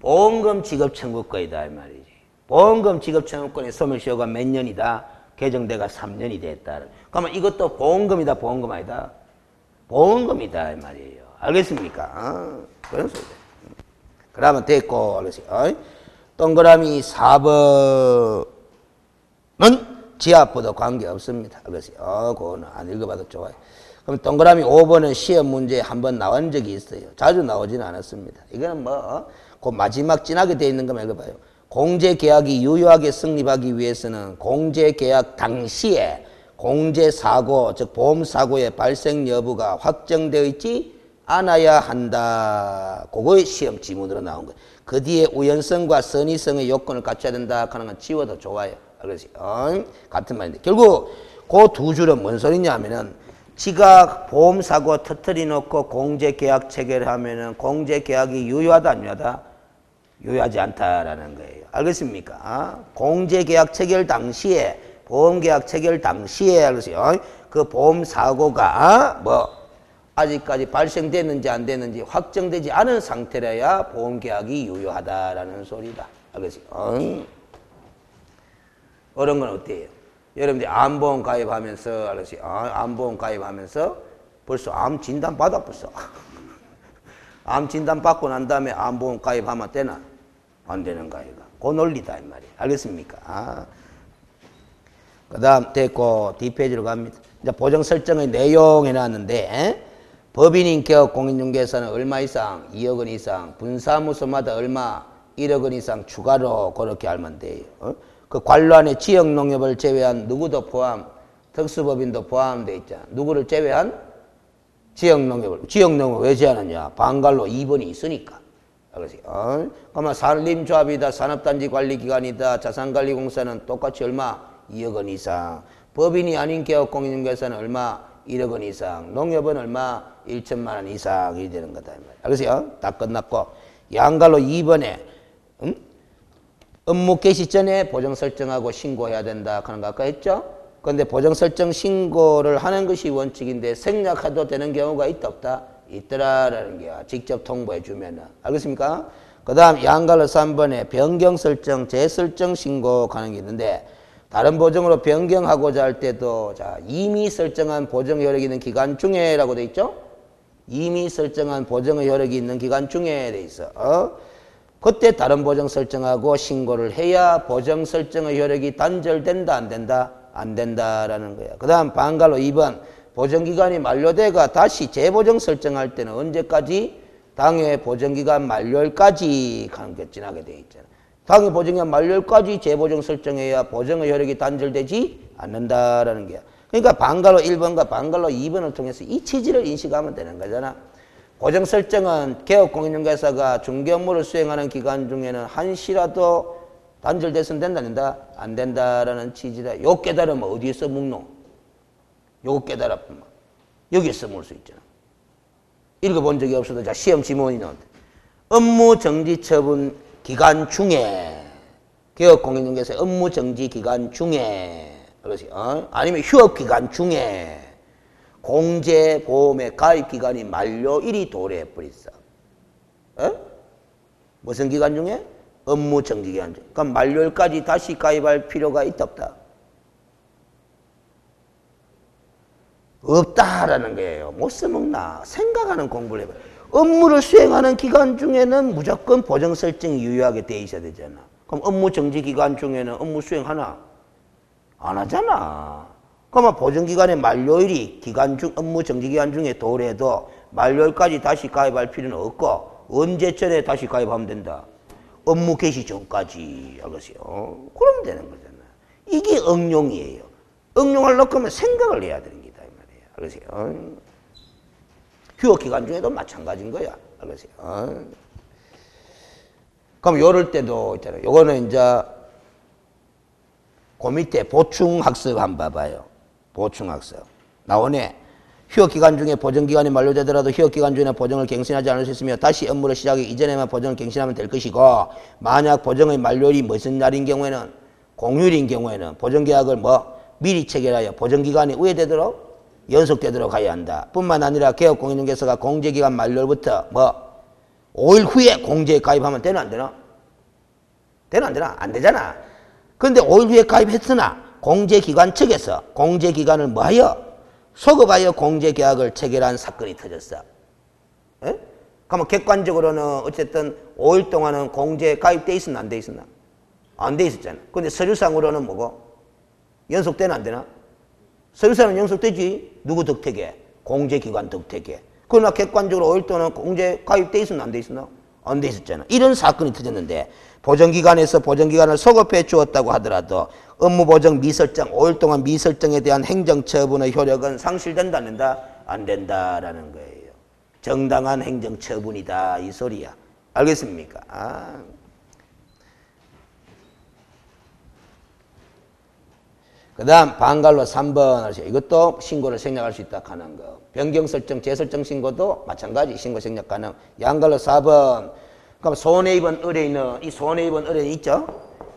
보험금 지급 청구권이다 이 말이지. 보험금 지급 청구권의 소멸시효가 몇 년이다? 개정돼가 3년이 됐다. 그러면 이것도 보험금이다, 보험금 아니다? 보험금이다 이 말이에요. 알겠습니까? 그런 소리다. 그러면 됐고, 알겠어요? 동그라미 4번은 지압보다 관계없습니다. 알겠어요? 그거는 안 읽어봐도 좋아요. 그럼 동그라미 5번은 시험 문제에 한번 나온 적이 있어요. 자주 나오지는 않았습니다. 이거는 그 마지막 진하게 되어 있는 것만 읽어봐요. 공제계약이 유효하게 성립하기 위해서는 공제계약 당시에 공제사고, 즉 보험사고의 발생 여부가 확정되어 있지 않아야 한다. 그거의 시험 지문으로 나온 거예요. 그 뒤에 우연성과 선의성의 요건을 갖춰야 된다 하는 건 지워도 좋아요. 알겠어요? 같은 말인데. 결국 그 두 줄은 뭔 소리냐 하면은 지가 보험사고 터뜨리 놓고 공제계약 체결하면은 공제계약이 유효하다, 안 유효하다? 유효하지 않다라는 거예요. 알겠습니까? 공제계약 체결 당시에 보험계약 체결 당시에 알겠어요? 그 보험사고가 아직까지 발생됐는지 안 됐는지 확정되지 않은 상태라야 보험계약이 유효하다라는 소리다. 알겠어요? 어려운 건 어때요? 여러분들이 암보험 가입하면서 알겠어요? 암보험 가입하면서 벌써 암 진단 받았어. 암 진단 받고 난 다음에 암보험 가입하면 되나? 안 되는 거 아이가. 그 논리다 이 말이에요. 알겠습니까? 그 다음 됐고 뒷페이지로 갑니다. 이제 보정 설정의 내용 해놨는데 법인인 기업 공인중개사는 얼마 이상? 2억 원 이상. 분사무소마다 얼마? 1억 원 이상 추가로 그렇게 알면 돼요. 그 관로안에 지역농협을 제외한 누구도 포함, 특수법인도 포함되어 있잖아. 누구를 제외한? 지역농협을. 지역농협을 왜 제한하냐? 방갈로 2번이 있으니까. 그러면 산림조합이다, 산업단지관리기관이다, 자산관리공사는 똑같이 얼마? 2억 원 이상. 법인이 아닌 기업공인중개사는 얼마? 1억 원 이상. 농협은 얼마? 1천만 원 이상이 되는 거다. 알겠어요? 다 끝났고. 양갈로 2번에 업무 개시 전에 보정 설정하고 신고해야 된다 하는 거 아까 했죠? 그런데 보정 설정 신고를 하는 것이 원칙인데 생략해도 되는 경우가 있다 없다? 있더라라는 게야. 직접 통보해 주면은. 알겠습니까? 그 다음 양갈로 3번에 변경 설정, 재설정 신고 가는 게 있는데 다른 보정으로 변경하고자 할 때도 자 이미 설정한 보정 효력이 있는 기간 중에라고 돼 있죠? 이미 설정한 보정의 효력이 있는 기간 중에 돼 있어. 그때 다른 보정 설정하고 신고를 해야 보정 설정의 효력이 단절된다 안 된다? 안 된다라는 거야. 그 다음 방갈로 2번 보정기간이 만료돼가 다시 재보정 설정할 때는 언제까지? 당해 보정기간 만료일까지 가는 게 지나게 돼 있잖아. 당해 보정기간 만료일까지 재보정 설정해야 보정의 효력이 단절되지 않는다라는 거야. 그러니까 방갈로 1번과 방갈로 2번을 통해서 이 취지를 인식하면 되는 거잖아. 보정 설정은 개업공인중개사가 중개업무를 수행하는 기간 중에는 한시라도 단절돼서는 된다 안 된다? 안 된다라는 취지다. 요 깨달으면 어디에서 묵노? 요거 깨달았구만. 여기에서 물 수 있잖아. 읽어본 적이 없어도 자 시험 지문이 나온다. 업무 정지 처분 기간 중에 개업공인중개사 업무 정지 기간 중에 그렇지. 아니면 휴업 기간 중에 공제보험의 가입 기간이 만료일이 도래해 버렸어. 무슨 기간 중에? 업무 정지 기간 중에. 그럼 만료일까지 다시 가입할 필요가 있다 없다? 없다라는 거예요. 못 써먹나? 생각하는 공부를 해봐요. 업무를 수행하는 기간 중에는 무조건 보정 설정이 유효하게 돼 있어야 되잖아. 그럼 업무 정지 기간 중에는 업무 수행하나? 안 하잖아. 그러면 보정기간의 만료일이 기간 중, 업무 정지기간 중에 도래해도 만료일까지 다시 가입할 필요는 없고 언제 전에 다시 가입하면 된다? 업무 개시 전까지. 알겠어요? 그러면 되는 거잖아. 이게 응용이에요. 응용하려고 하면 생각을 해야 되는 거다. 이 말이에요. 알겠어요? 휴업기간 중에도 마찬가지인 거야. 알겠어요? 그럼 요럴 때도 있잖아요. 요거는 이제 그 밑에 보충학습 한번 봐봐요. 보충학습. 나오네. 휴업기간 중에 보정기간이 만료되더라도 휴업기간 중에 보정을 갱신하지 않을 수 있으며 다시 업무를 시작하기 이전에만 보정을 갱신하면 될 것이고 만약 보정의 만료일이 무슨 날인 경우에는 공휴일인 경우에는 보정계약을 미리 체결하여 보정기간이 우회되도록 연속되도록 해야 한다. 뿐만 아니라 개업공인중개사가 공제기간 만료일부터 5일 후에 공제에 가입하면 되나 안 되나? 되나 안 되나? 안 되잖아. 그런데 5일 후에 가입했으나 공제기관 측에서 공제기간을 뭐하여? 소급하여 공제계약을 체결한 사건이 터졌어. 에? 그러면 객관적으로는 어쨌든 5일 동안은 공제에 가입돼 있었나 안 돼 있었나? 안 돼 있었잖아. 근데 서류상으로는 뭐고? 연속되나 안 되나? 서류상은 연속되지. 누구 덕택에? 공제기관 덕택에. 그러나 객관적으로 5일 동안 공제 가입돼 있었나 안 돼 있었나? 안 돼 있었잖아. 이런 사건이 터졌는데 보정기관에서 보정기간을 소급해 주었다고 하더라도 업무보정 미설정 5일 동안 미설정에 대한 행정처분의 효력은 상실된다 안 된다? 안 된다라는 거예요. 정당한 행정처분이다 이 소리야. 알겠습니까? 그 다음 방갈로 3번 하세요. 이것도 신고를 생략할 수 있다 하는 거. 변경설정, 재설정 신고도 마찬가지 신고 생략 가능. 양갈로 4번. 그럼 손해 입은 의뢰인은 이 손해 입은 의뢰인 있죠?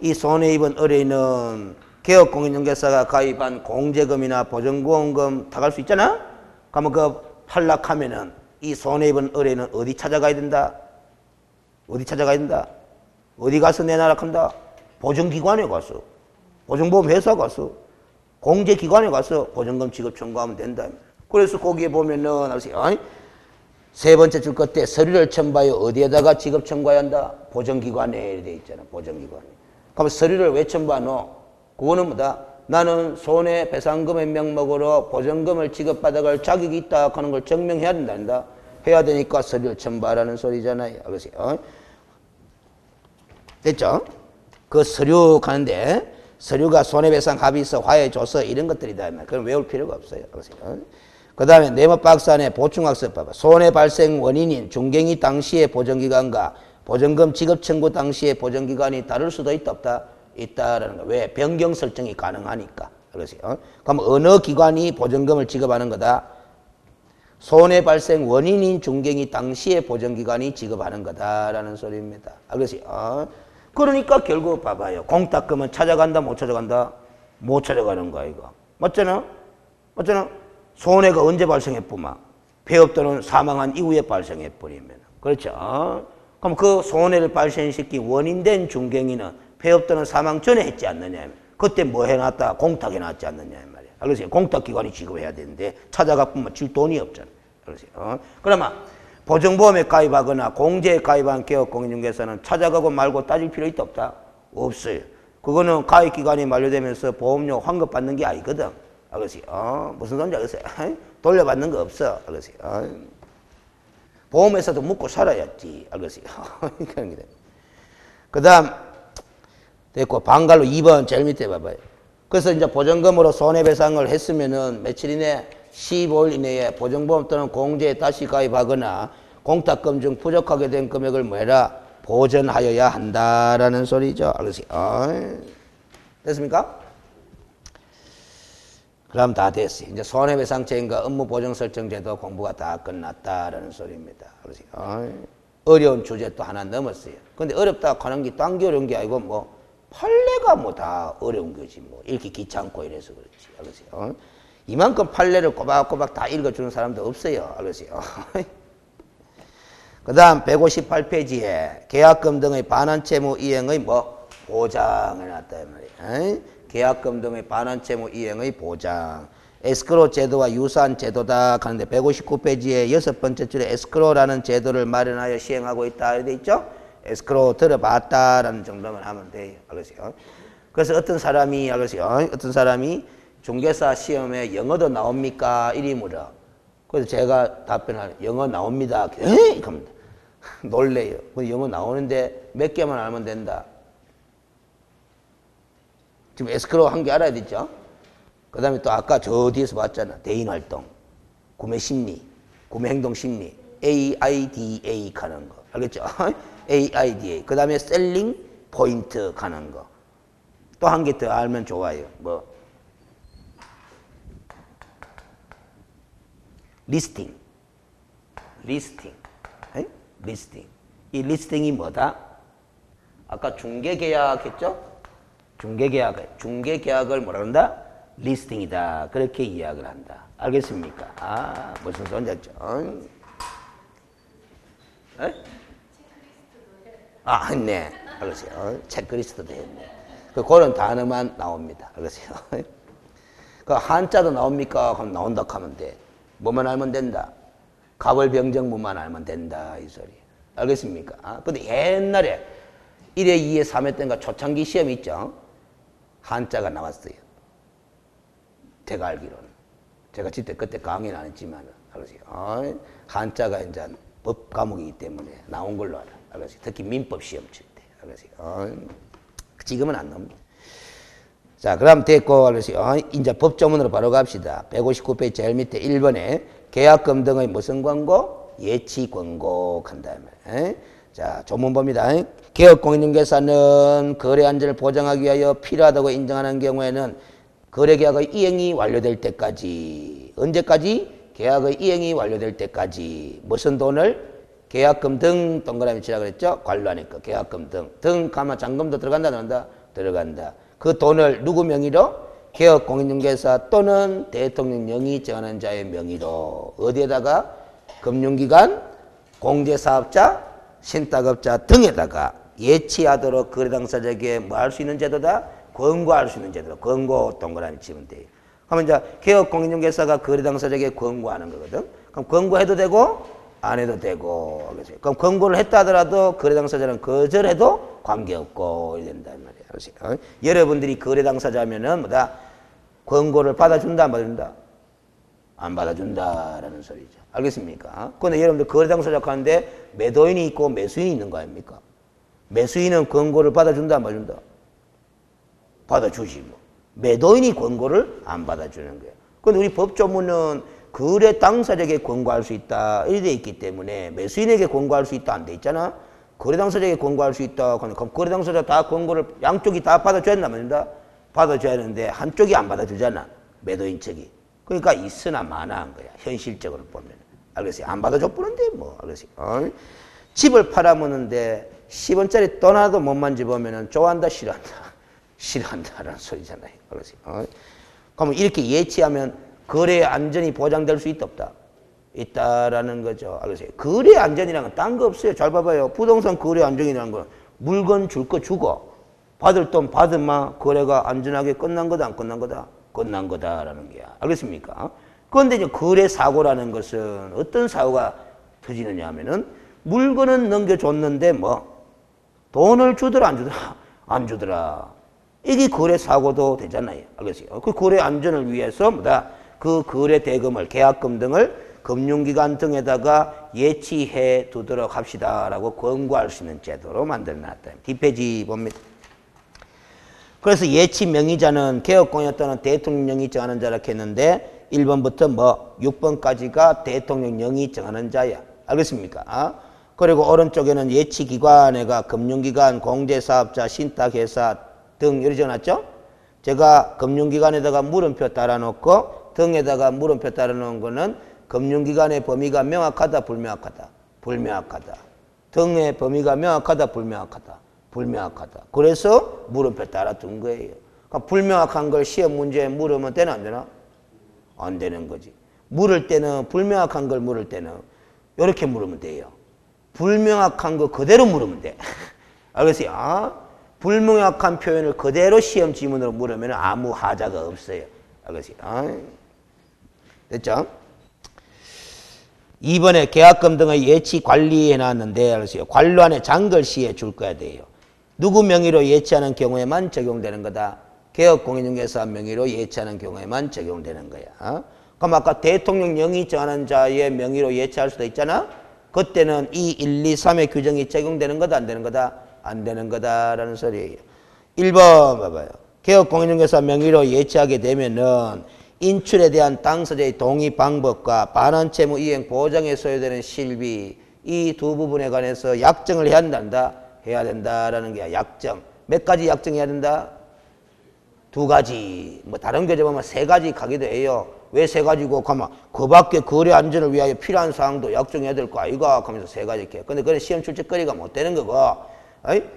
이 손해 입은 의뢰인은 개업공인중개사가 가입한 공제금이나 보증보험금 다 갈 수 있잖아? 그러면 그 탈락하면은 이 손해 입은 의뢰인은 어디 찾아가야 된다? 어디 찾아가야 된다? 어디 가서 내놔라 한다? 보증기관에 가서, 보증보험 회사 가서, 공제기관에 가서 보증금 지급 청구하면 된다. 그래서 거기에 보면은 세 번째 줄 끝에 서류를 첨부하여 어디에다가 지급 청구해야 한다? 보정기관에 돼 있잖아. 보정기관에. 그럼 서류를 왜 첨부하노? 그거는 뭐다? 나는 손해배상금의 명목으로 보전금을 지급받아갈 자격이 있다 하는 걸 증명해야 된다. 해야 되니까 서류를 첨부하라는 소리잖아요. 알겠어요? 됐죠? 그 서류 가는데 서류가 손해배상 합의서, 화해조서 이런 것들이다. 그럼 외울 필요가 없어요. 알겠어요? 그 다음에 네모 박스 안에 보충학습 봐봐. 손해 발생 원인인 중갱이 당시의 보전기간과 보전금 지급 청구 당시의 보전기간이 다를 수도 있다 없다? 있다라는 거. 왜? 변경 설정이 가능하니까. 알겠어요? 그럼 어느 기관이 보전금을 지급하는 거다? 손해 발생 원인인 중갱이 당시의 보전기관이 지급하는 거다라는 소리입니다. 알겠어요? 그러니까 결국 봐봐요. 공탁금은 찾아간다 못 찾아간다? 못 찾아가는 거야 이거. 맞잖아? 맞잖아? 손해가 언제 발생했구만? 폐업 또는 사망한 이후에 발생해버리면. 그렇죠? 그럼 그 손해를 발생시킨 원인된 중갱이는 폐업 또는 사망 전에 했지 않느냐. 그때 뭐 해놨다? 공탁해놨지 않느냐 말이야. 그래서 공탁기관이 지급해야 되는데 찾아가보면 줄 돈이 없잖아. 그래서 그러면 보증보험에 가입하거나 공제에 가입한 개업공인중개사는 찾아가고 말고 따질 필요 있다 없다? 없어요. 그거는 가입기간이 만료되면서 보험료 환급받는 게 아니거든. 알겠어요? 무슨 소리인지 알겠어요? 돌려받는 거 없어. 알겠어요? 보험회사도 묻고 살아야지. 알겠어요? 그 다음 됐고 방갈로 2번 제일 밑에 봐봐요. 그래서 이제 보전금으로 손해배상을 했으면은 며칠 이내 15일 이내에 보증보험 또는 공제에 다시 가입하거나 공탁금 중 부족하게 된 금액을 뭐해라? 보전하여야 한다라는 소리죠. 알겠어요? 됐습니까? 그럼 다 됐어요. 이제 손해배상제인과 업무보증설정제도 공부가 다 끝났다라는 소리입니다. 알겠어요? 어려운 주제 또 하나 넘었어요. 근데 어렵다 하는 게 딴 게 어려운 게 아니고 뭐 판례가 뭐 다 어려운 거지 뭐 읽기 귀찮고 이래서 그렇지. 알겠어요? 이만큼 판례를 꼬박꼬박 다 읽어주는 사람도 없어요. 알겠어요? 그 다음 158페이지에 계약금 등의 반환채무 이행의 뭐 보장해놨다 이 말이에요. 계약금 등의 반환채무 이행의 보장. 에스크로 제도와 유사한 제도다 하는데 159페이지에 6번째 줄에 에스크로라는 제도를 마련하여 시행하고 있다 이렇게 있죠? 에스크로 들어봤다라는 정도만 하면 돼요. 알겠어요? 그래서 어떤 사람이 알겠어요? 어떤 사람이 중개사 시험에 영어도 나옵니까? 이리 물어. 그래서 제가 답변할 영어 나옵니다. 에이? 그럽니다. 놀래요. 영어 나오는데 몇 개만 알면 된다. 지금 에스크로 한 개 알아야 되죠? 그 다음에 또 아까 저 뒤에서 봤잖아. 대인활동, 구매심리, 구매행동심리, AIDA 가는 거. 알겠죠? AIDA. 그 다음에 셀링 포인트 가는 거. 또 한 개 더 알면 좋아요. 뭐 리스팅. 리스팅. 리스팅. 이 리스팅이 뭐다? 아까 중개계약 했죠? 중개계약을 뭐라 그런다? 리스팅이다. 그렇게 이야기를 한다. 알겠습니까? 아, 무슨 소리인지 알죠? 아, 네. 알겠어요. 체크리스트도 했네. 그런 단어만 나옵니다. 알겠어요? 그 한자도 나옵니까? 그럼 나온다 하면 돼. 뭐만 알면 된다. 가벌병정무만 알면 된다. 이 소리. 알겠습니까? 아, 근데 옛날에 1회, 2회, 3회 때인가 초창기 시험 있죠? 한자가 나왔어요. 제가 알기로는. 제가 그때 강의는 안 했지만, 알겠어요? 한자가 이제 법 과목이기 때문에 나온 걸로 알아. 알겠어요? 특히 민법 시험 칠 때. 알겠어요? 지금은 안 나옵니다. 자, 그럼 됐고, 알겠어요? 이제 법조문으로 바로 갑시다. 159페이지 제일 밑에 1번에 계약금 등의 무슨 권고? 예치 권고 한 다음에. 자, 조문 봅니다. 개업공인중개사는 거래 안전을 보장하기 위하여 필요하다고 인정하는 경우에는 거래계약의 이행이 완료될 때까지, 언제까지? 계약의 이행이 완료될 때까지 무슨 돈을? 계약금 등 동그라미 치라 그랬죠? 관로하니까 계약금 등 가면 잔금도 들어간다 들어간다? 들어간다. 그 돈을 누구 명의로? 개업공인중개사 또는 대통령령이 정하는 자의 명의로 어디에다가? 금융기관, 공제사업자, 신탁업자 등에다가 예치하도록 거래 당사자에게 뭐 할 수 있는 제도다? 권고할 수 있는 제도다. 권고 동그라미 치면 돼요. 그러면 이제 개업공인중개사가 거래 당사자에게 권고하는 거거든. 그럼 권고해도 되고 안 해도 되고. 그럼 권고를 했다 하더라도 거래 당사자는 거절해도 관계없고 이래 된단 말이야. 여러분들이 거래 당사자면은 뭐다? 권고를 받아준다 안 받아준다? 안 받아준다라는 소리죠. 알겠습니까? 그런데 여러분들 거래 당사자가 하는데 매도인이 있고 매수인이 있는 거 아닙니까? 매수인은 권고를 받아준다 안 받아준다? 받아주지 뭐. 매도인이 권고를 안 받아주는 거예요. 그런데 우리 법조문은 거래 당사자에게 권고할 수 있다 이렇게 돼 있기 때문에 매수인에게 권고할 수 있다 안 돼 있잖아. 거래 당사자에게 권고할 수 있다. 그럼 거래 당사자 다 권고를 양쪽이 다 받아줘야 된다 말인다. 받아줘야 하는데 한쪽이 안 받아주잖아. 매도인 측이. 그러니까 있으나 마나한 거야. 현실적으로 보면. 알겠어요? 안 받아줘 보는데 뭐. 알겠어요? 집을 팔아먹는데 10원짜리 돈 하나도 못 만져보면 좋아한다 싫어한다. 싫어한다라는 소리잖아요. 알겠어요? 그러면 이렇게 예치하면 거래 안전이 보장될 수 있다 없다? 있다라는 거죠. 알겠어요? 거래 안전이라는 건 딴 거 없어요. 잘 봐봐요. 부동산 거래 안전이라는 건 물건 줄 거 주고 받을 돈 받으면 거래가 안전하게 끝난 거다 안 끝난 거다? 끝난 거다라는 게야. 알겠습니까? 그런데 이제 거래 사고라는 것은 어떤 사고가 터지느냐 하면은 물건은 넘겨줬는데 뭐 돈을 주더라 안 주더라? 안 주더라. 이게 거래 사고도 되잖아요. 알겠어요? 그 거래 안전을 위해서 뭐다? 그 거래 대금을 계약금 등을 금융기관 등에다가 예치해 두도록 합시다라고 권고할 수 있는 제도로 만들어놨다. 뒷페이지 봅니다. 그래서 예치 명의자는 개업공여 또는 대통령 영이 정하는 자라 했는데 1번부터 뭐 6번까지가 대통령 영이 정하는 자야. 알겠습니까? 그리고 오른쪽에는 예치기관에가 금융기관, 공제사업자, 신탁회사 등 이렇게 적어놨죠? 제가 금융기관에다가 물음표 따라놓고 등에다가 물음표 따라놓은 거는 금융기관의 범위가 명확하다, 불명확하다? 불명확하다. 등의 범위가 명확하다, 불명확하다? 불명확하다. 그래서 물음표 따라둔 거예요. 그러니까 불명확한 걸 시험 문제에 물으면 되나 안 되나? 안 되는 거지. 물을 때는 불명확한 걸 물을 때는 이렇게 물으면 돼요. 불명확한 거 그대로 물으면 돼. 알겠어요? 불명확한 표현을 그대로 시험 지문으로 물으면 아무 하자가 없어요. 알겠어요? 됐죠? 2번에 계약금 등의 예치 관리해 놨는데 알겠어요? 관료안에 장글시에 줄 거야 돼요. 누구 명의로 예치하는 경우에만 적용되는 거다. 개업공인중개사 명의로 예치하는 경우에만 적용되는 거야. 그럼 아까 대통령 영이 정하는 자의 명의로 예치할 수도 있잖아. 그때는 이 1, 2, 3의 규정이 적용되는 거다 안 되는 거다? 안 되는 거다라는 소리예요. 1번 봐봐요. 개업공인중개사 명의로 예치하게 되면은 인출에 대한 당사자의 동의 방법과 반환채무 이행 보장에 소요되는 실비 이 두 부분에 관해서 약정을 해야 한다. 해야 된다라는 게 약정. 몇 가지 약정해야 된다? 2가지. 뭐 다른 교재 보면 3가지 가기도 해요. 왜 3가지고 가면 그 밖에 거래 안전을 위하여 필요한 사항도 약정해야 될 거 아이가 하면서 3가지 이렇게. 근데 그건 시험 출제거리가 못 되는 거고.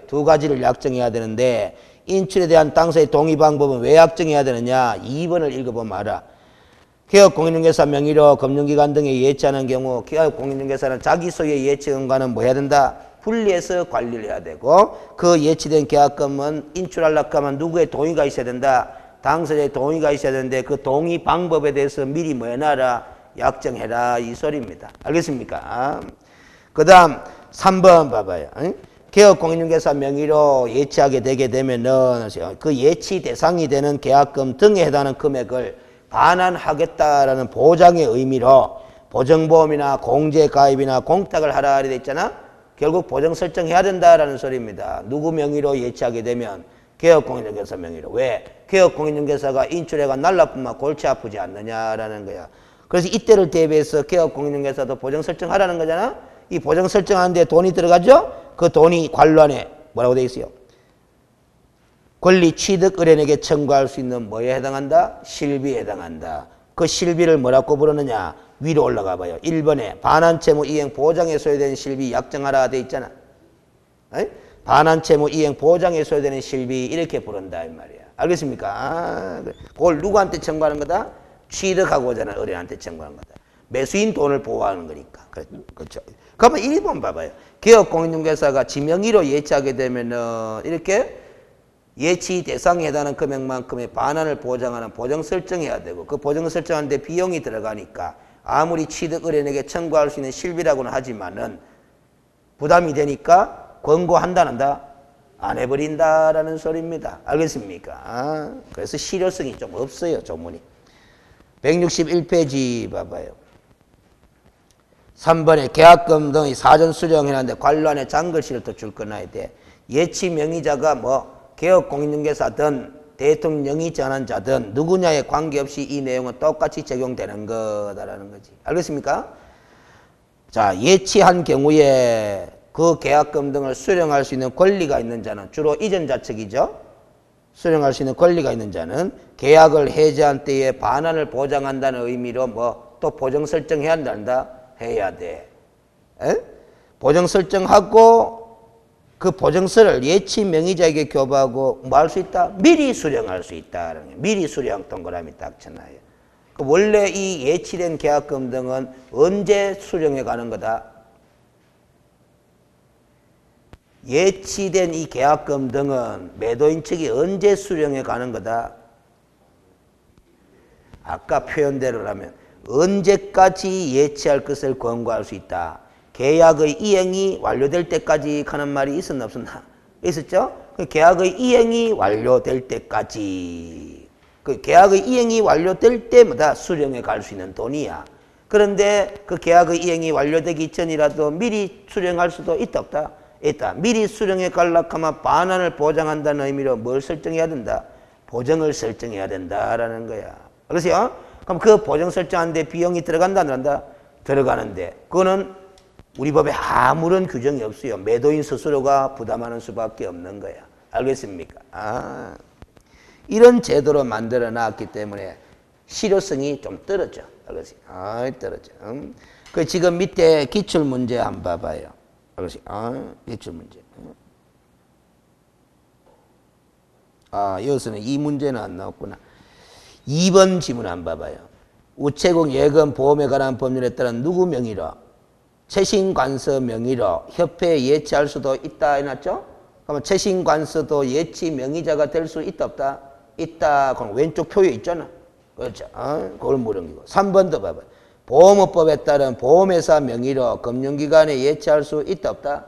2가지를 약정해야 되는데 인출에 대한 당사의 동의 방법은 왜 약정해야 되느냐? 2번을 읽어보면 알아. 개업공인중개사 명의로 금융기관 등에 예치하는 경우 개업공인중개사는 자기 소유의 예치금과는 뭐 해야 된다? 분리해서 관리를 해야 되고 그 예치된 계약금은 인출하려고 하면 누구의 동의가 있어야 된다? 당사자의 동의가 있어야 되는데 그 동의 방법에 대해서 미리 뭐 해놔라? 약정해라 이 소리입니다. 알겠습니까? 그 다음 3번 봐봐요. 개업공인중개사 명의로 예치하게 되게 되면은 그 예치 대상이 되는 계약금 등에 해당하는 금액을 반환하겠다라는 보장의 의미로 보증보험이나 공제가입이나 공탁을 하라 이렇게 돼 있잖아. 결국 보증 설정해야 된다라는 소리입니다. 누구 명의로 예치하게 되면 개업공인중개사 명의로. 왜? 개업공인중개사가 인출해가 날라뿐만 골치 아프지 않느냐라는 거야. 그래서 이때를 대비해서 개업공인중개사도 보증 설정하라는 거잖아. 이 보증 설정하는데 돈이 들어가죠? 그 돈이 관료안에 뭐라고 돼 있어요? 권리 취득 의뢰인에게 청구할 수 있는 뭐에 해당한다? 실비에 해당한다. 그 실비를 뭐라고 부르느냐? 위로 올라가 봐요. 1번에 반환채무 이행 보장에 소요되는 실비 약정하라 돼 있잖아. 반환채무 이행 보장에 소요되는 실비 이렇게 부른다 이 말이야. 알겠습니까? 그걸 누구한테 청구하는 거다? 취득하고 오잖아. 의뢰인한테 청구하는 거다. 매수인 돈을 보호하는 거니까. 그렇죠. 그러면 1번 봐봐요. 개업공인중개사가 지명의로 예치하게 되면은 이렇게 예치 대상에 해당하는 금액만큼의 반환을 보장하는 보정 설정해야 되고 그 보정 설정하는데 비용이 들어가니까 아무리 취득 의뢰인에게 청구할 수 있는 실비라고는 하지만은 부담이 되니까 권고한다 안 한다? 안 해버린다라는 소리입니다. 알겠습니까? 그래서 실효성이 좀 없어요, 조문이. 161페이지 봐봐요. 3번에 계약금 등의 사전 수령해놨는데 관료안에 장글씨를 또 줄 거놔야 돼. 예치 명의자가 뭐 개업공인중개사든 대통령이 정한 자든 누구냐에 관계없이 이 내용은 똑같이 적용되는 거다라는 거지. 알겠습니까? 자, 예치한 경우에 그 계약금 등을 수령할 수 있는 권리가 있는 자는 주로 이전자 측이죠. 수령할 수 있는 권리가 있는 자는 계약을 해지한 때에 반환을 보장한다는 의미로 뭐 또 보정 설정해야 한다. 해야 돼. 에? 보정 설정하고 그 보정서를 예치 명의자에게 교부하고 뭐 할 수 있다? 미리 수령할 수 있다. 미리 수령 동그라미 딱 쳐놔요. 원래 이 예치된 계약금 등은 언제 수령해 가는 거다? 예치된 이 계약금 등은 매도인 측이 언제 수령해 가는 거다? 아까 표현대로라면 언제까지 예치할 것을 권고할 수 있다. 계약의 이행이 완료될 때까지 하는 말이 있었나 없었나? 있었죠? 그 계약의 이행이 완료될 때까지. 그 계약의 이행이 완료될 때마다 수령해 갈 수 있는 돈이야. 그런데 그 계약의 이행이 완료되기 전이라도 미리 수령할 수도 있다 없다? 있다. 미리 수령해 가려고 하면 반환을 보장한다는 의미로 뭘 설정해야 된다? 보정을 설정해야 된다라는 거야. 그래서요? 그럼 그 보정 설정하는데 비용이 들어간다 안 들어간다? 들어가는데 그거는 우리 법에 아무런 규정이 없어요. 매도인 스스로가 부담하는 수밖에 없는 거야. 알겠습니까? 이런 제도로 만들어 놨기 때문에 실효성이 좀 떨어져. 알겠습니까? 떨어져. 그 지금 밑에 기출문제 한번 봐봐요. 알겠습니까? 기출문제. 여기서는 이 문제는 안 나왔구나. 2번 지문 한번 봐봐요. 우체국 예금 보험에 관한 법률에 따른 누구 명의로? 채신관서 명의로 협회에 예치할 수도 있다 해놨죠? 그러면 채신관서도 예치 명의자가 될 수 있다 없다? 있다. 그럼 왼쪽 표에 있잖아. 그렇죠? 그걸 물은 거고. 3번도 봐봐요. 보험업법에 따른 보험회사 명의로 금융기관에 예치할 수 있다 없다?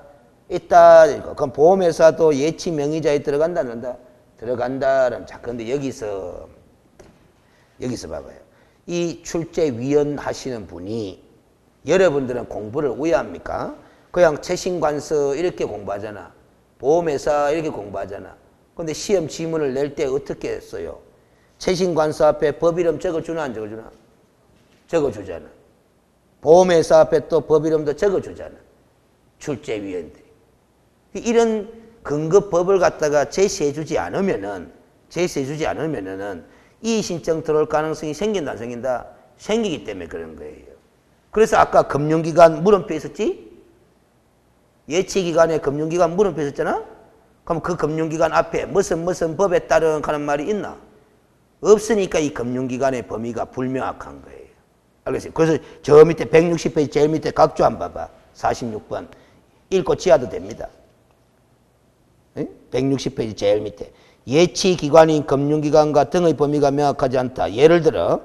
있다. 그럼 보험회사도 예치 명의자에 들어간다 안 한다? 들어간다. 자, 그런데 여기서 봐봐요. 이 출제위원 하시는 분이 여러분들은 공부를 왜 합니까? 그냥 채신관서 이렇게 공부하잖아. 보험회사 이렇게 공부하잖아. 근데 시험 지문을 낼 때 어떻게 했어요? 채신관서 앞에 법 이름 적어주나 안 적어주나? 적어주잖아. 보험회사 앞에 또 법 이름도 적어주잖아. 출제위원들이. 이런 근거법을 갖다가 제시해주지 않으면은 이의신청 들어올 가능성이 생긴다 안 생긴다? 생기기 때문에 그런 거예요. 그래서 아까 금융기관 물음표 있었지? 예치기관에 금융기관 물음표 있었잖아? 그럼 그 금융기관 앞에 무슨 법에 따른 하는 말이 있나? 없으니까 이 금융기관의 범위가 불명확한 거예요. 알겠어요? 그래서 저 밑에 160페이지 제일 밑에 각조 한번 봐봐. 46번. 읽고 지어도 됩니다. 160페이지 제일 밑에. 예치기관인 금융기관과 등의 범위가 명확하지 않다. 예를 들어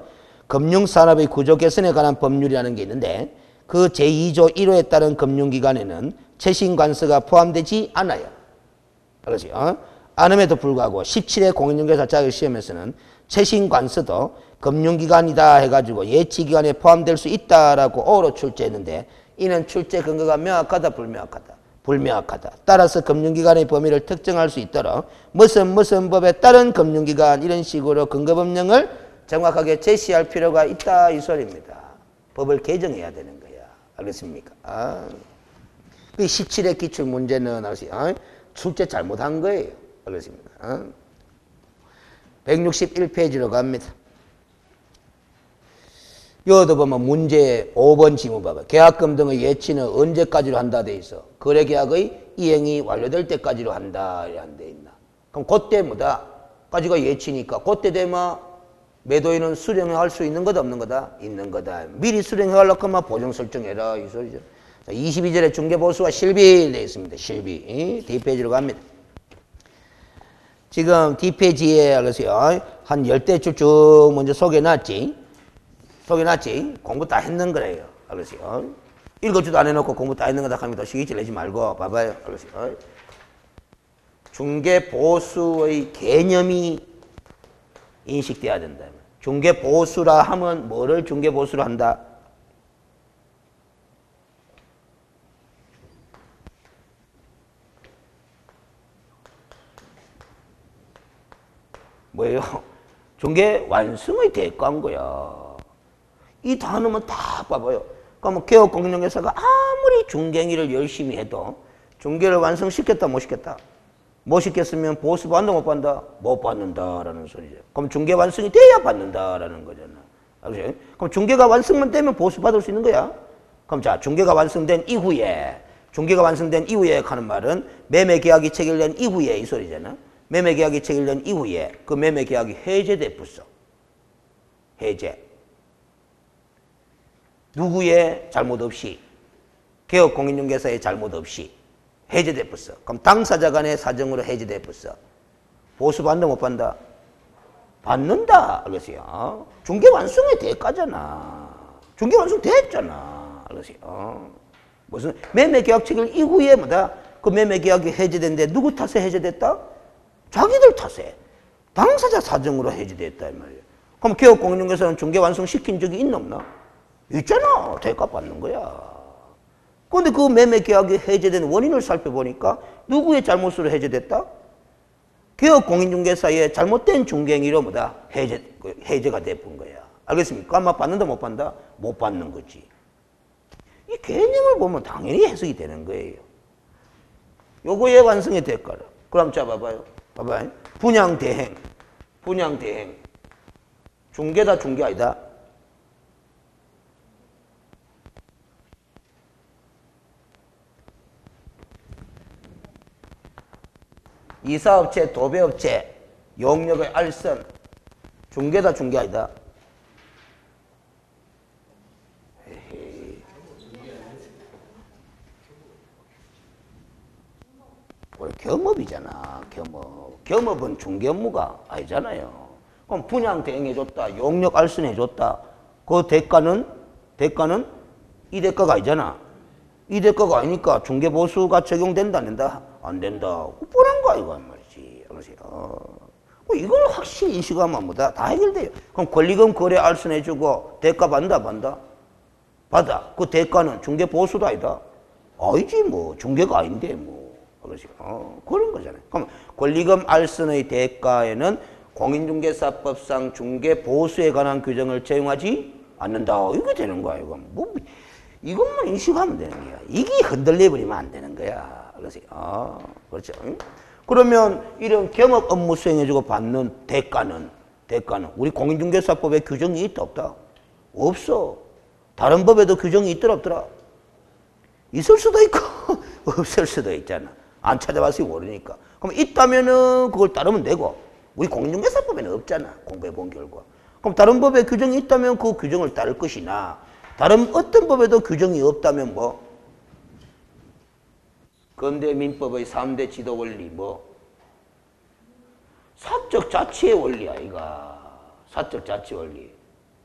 금융산업의 구조 개선에 관한 법률이라는 게 있는데 그 제2조 1호에 따른 금융기관에는 채신관서가 포함되지 않아요. 그렇죠? 않음에도 불구하고 17회 공인중개사 자격시험에서는 채신관서도 금융기관이다 해가지고 예치기관에 포함될 수 있다라고 O로 출제했는데 이는 출제 근거가 명확하다 불명확하다? 불명확하다. 따라서 금융기관의 범위를 특정할 수 있도록 무슨 법에 따른 금융기관 이런 식으로 근거법령을 정확하게 제시할 필요가 있다 이 소리입니다. 법을 개정해야 되는 거야. 알겠습니까? 17회 기출 문제는 출제 잘못한 거예요. 알겠습니까? 161페이지로 갑니다. 여기도 보면 문제 5번 지문 봐봐. 계약금 등의 예치는 언제까지로 한다 돼 있어? 거래계약의 이행이 완료될 때까지로 한다 안 돼 있나? 그럼 그때 뭐다? 까지가 예치니까 그때 되면 매도인은 수령할 수 있는 거다 없는 거다? 있는 거다. 미리 수령하려고 하면 보정 설정해라 이 소리죠. 22절에 중개보수와 실비 되어 있습니다. 실비. D페이지로 갑니다. 지금 D페이지에 알겠어요. 한 10대 쭉 먼저 소개해놨지. 공부 다 했는 거래요. 알겠어요. 읽어주도 안 해놓고 공부 다 했는 거다 하면 더 시기질 내지 말고 봐봐요. 알겠어요. 중개 보수의 개념이 인식돼야 된다. 중개 보수라 하면 뭐를 중개 보수로 한다? 뭐예요? 중개 완성의 대가인 거야. 이 단어만 다 봐봐요. 그러면 개업공인중개사가 아무리 중개행위를 열심히 해도 중개를 완성시켰다 못 시켰다? 못 시켰으면 보수 받는다 못 받는다? 못 받는다라는 소리죠. 그럼 중개 완성이 돼야 받는다라는 거잖아. 알겠어요? 그럼 중개가 완성만 되면 보수 받을 수 있는 거야. 그럼 자, 중개가 완성된 이후에 하는 말은 매매계약이 체결된 이후에 이 소리잖아. 매매계약이 체결된 이후에 그 매매계약이 해제됐어. 해제. 누구의 잘못 없이, 개업공인중개사의 잘못 없이 해제됐어. 그럼 당사자 간의 사정으로 해제됐어. 보수 받는다 못 받는다? 받는다. 알겠어요? 중개 완성의 대가잖아. 중개 완성 됐잖아. 알겠어요? 무슨 매매계약 체결 이후에 뭐다? 그 매매계약이 해제됐는데 누구 탓에 해제됐다? 자기들 탓에. 당사자 사정으로 해제됐다 이 말이에요. 그럼 개업공인중개사는 중개 완성시킨 적이 있나 없나? 있잖아. 대가 받는 거야. 그런데 그 매매계약이 해제된 원인을 살펴보니까 누구의 잘못으로 해제됐다? 개업공인중개사의 잘못된 중개행위로 뭐다? 해제가 돼본 거야. 알겠습니까? 아마 받는다 못 받는다? 못 받는 거지. 이 개념을 보면 당연히 해석이 되는 거예요. 요거의 완성의 대가라. 그럼 자 봐봐요. 봐봐요. 분양대행. 중개다 중개 아니다? 이사업체, 도배업체, 용역의 알선, 중개다 중개 아니다? 에헤이. 원래 겸업이잖아. 겸업은 중개 업무가 아니잖아요. 그럼 분양 대행해줬다, 용역 알선해줬다. 그 대가는 이 대가가 아니잖아. 이 대가가 아니니까 중개 보수가 적용된다 안 된다? 안 된다. 뻔한 거 아이가 말이지. 이걸 확실히 인식하면 뭐다? 다 해결돼요. 그럼 권리금 거래 알선해주고 대가 받는다 받는다? 받아. 그 대가는 중개 보수도 아니다? 아니지 뭐. 중개가 아닌데 뭐. 그런 거잖아요. 그럼 권리금 알선의 대가에는 공인중개사법상 중개 보수에 관한 규정을 적용하지 않는다. 이게 되는 거야. 이것만 인식하면 되는 거야. 이게 흔들려버리면 안 되는 거야. 그렇죠. 그러면 이런 겸업 업무 수행해주고 받는 대가는 우리 공인중개사법에 규정이 있다 없다? 없어. 다른 법에도 규정이 있더라 없더라? 있을 수도 있고 없을 수도 있잖아. 안 찾아봐서 모르니까. 그럼 있다면은 그걸 따르면 되고 우리 공인중개사법에는 없잖아. 공부해 본 결과. 그럼 다른 법에 규정이 있다면 그 규정을 따를 것이나 다른 어떤 법에도 규정이 없다면 뭐? 근대민법의 3대 지도 원리 뭐? 사적 자치의 원리 아이가. 사적 자치 원리.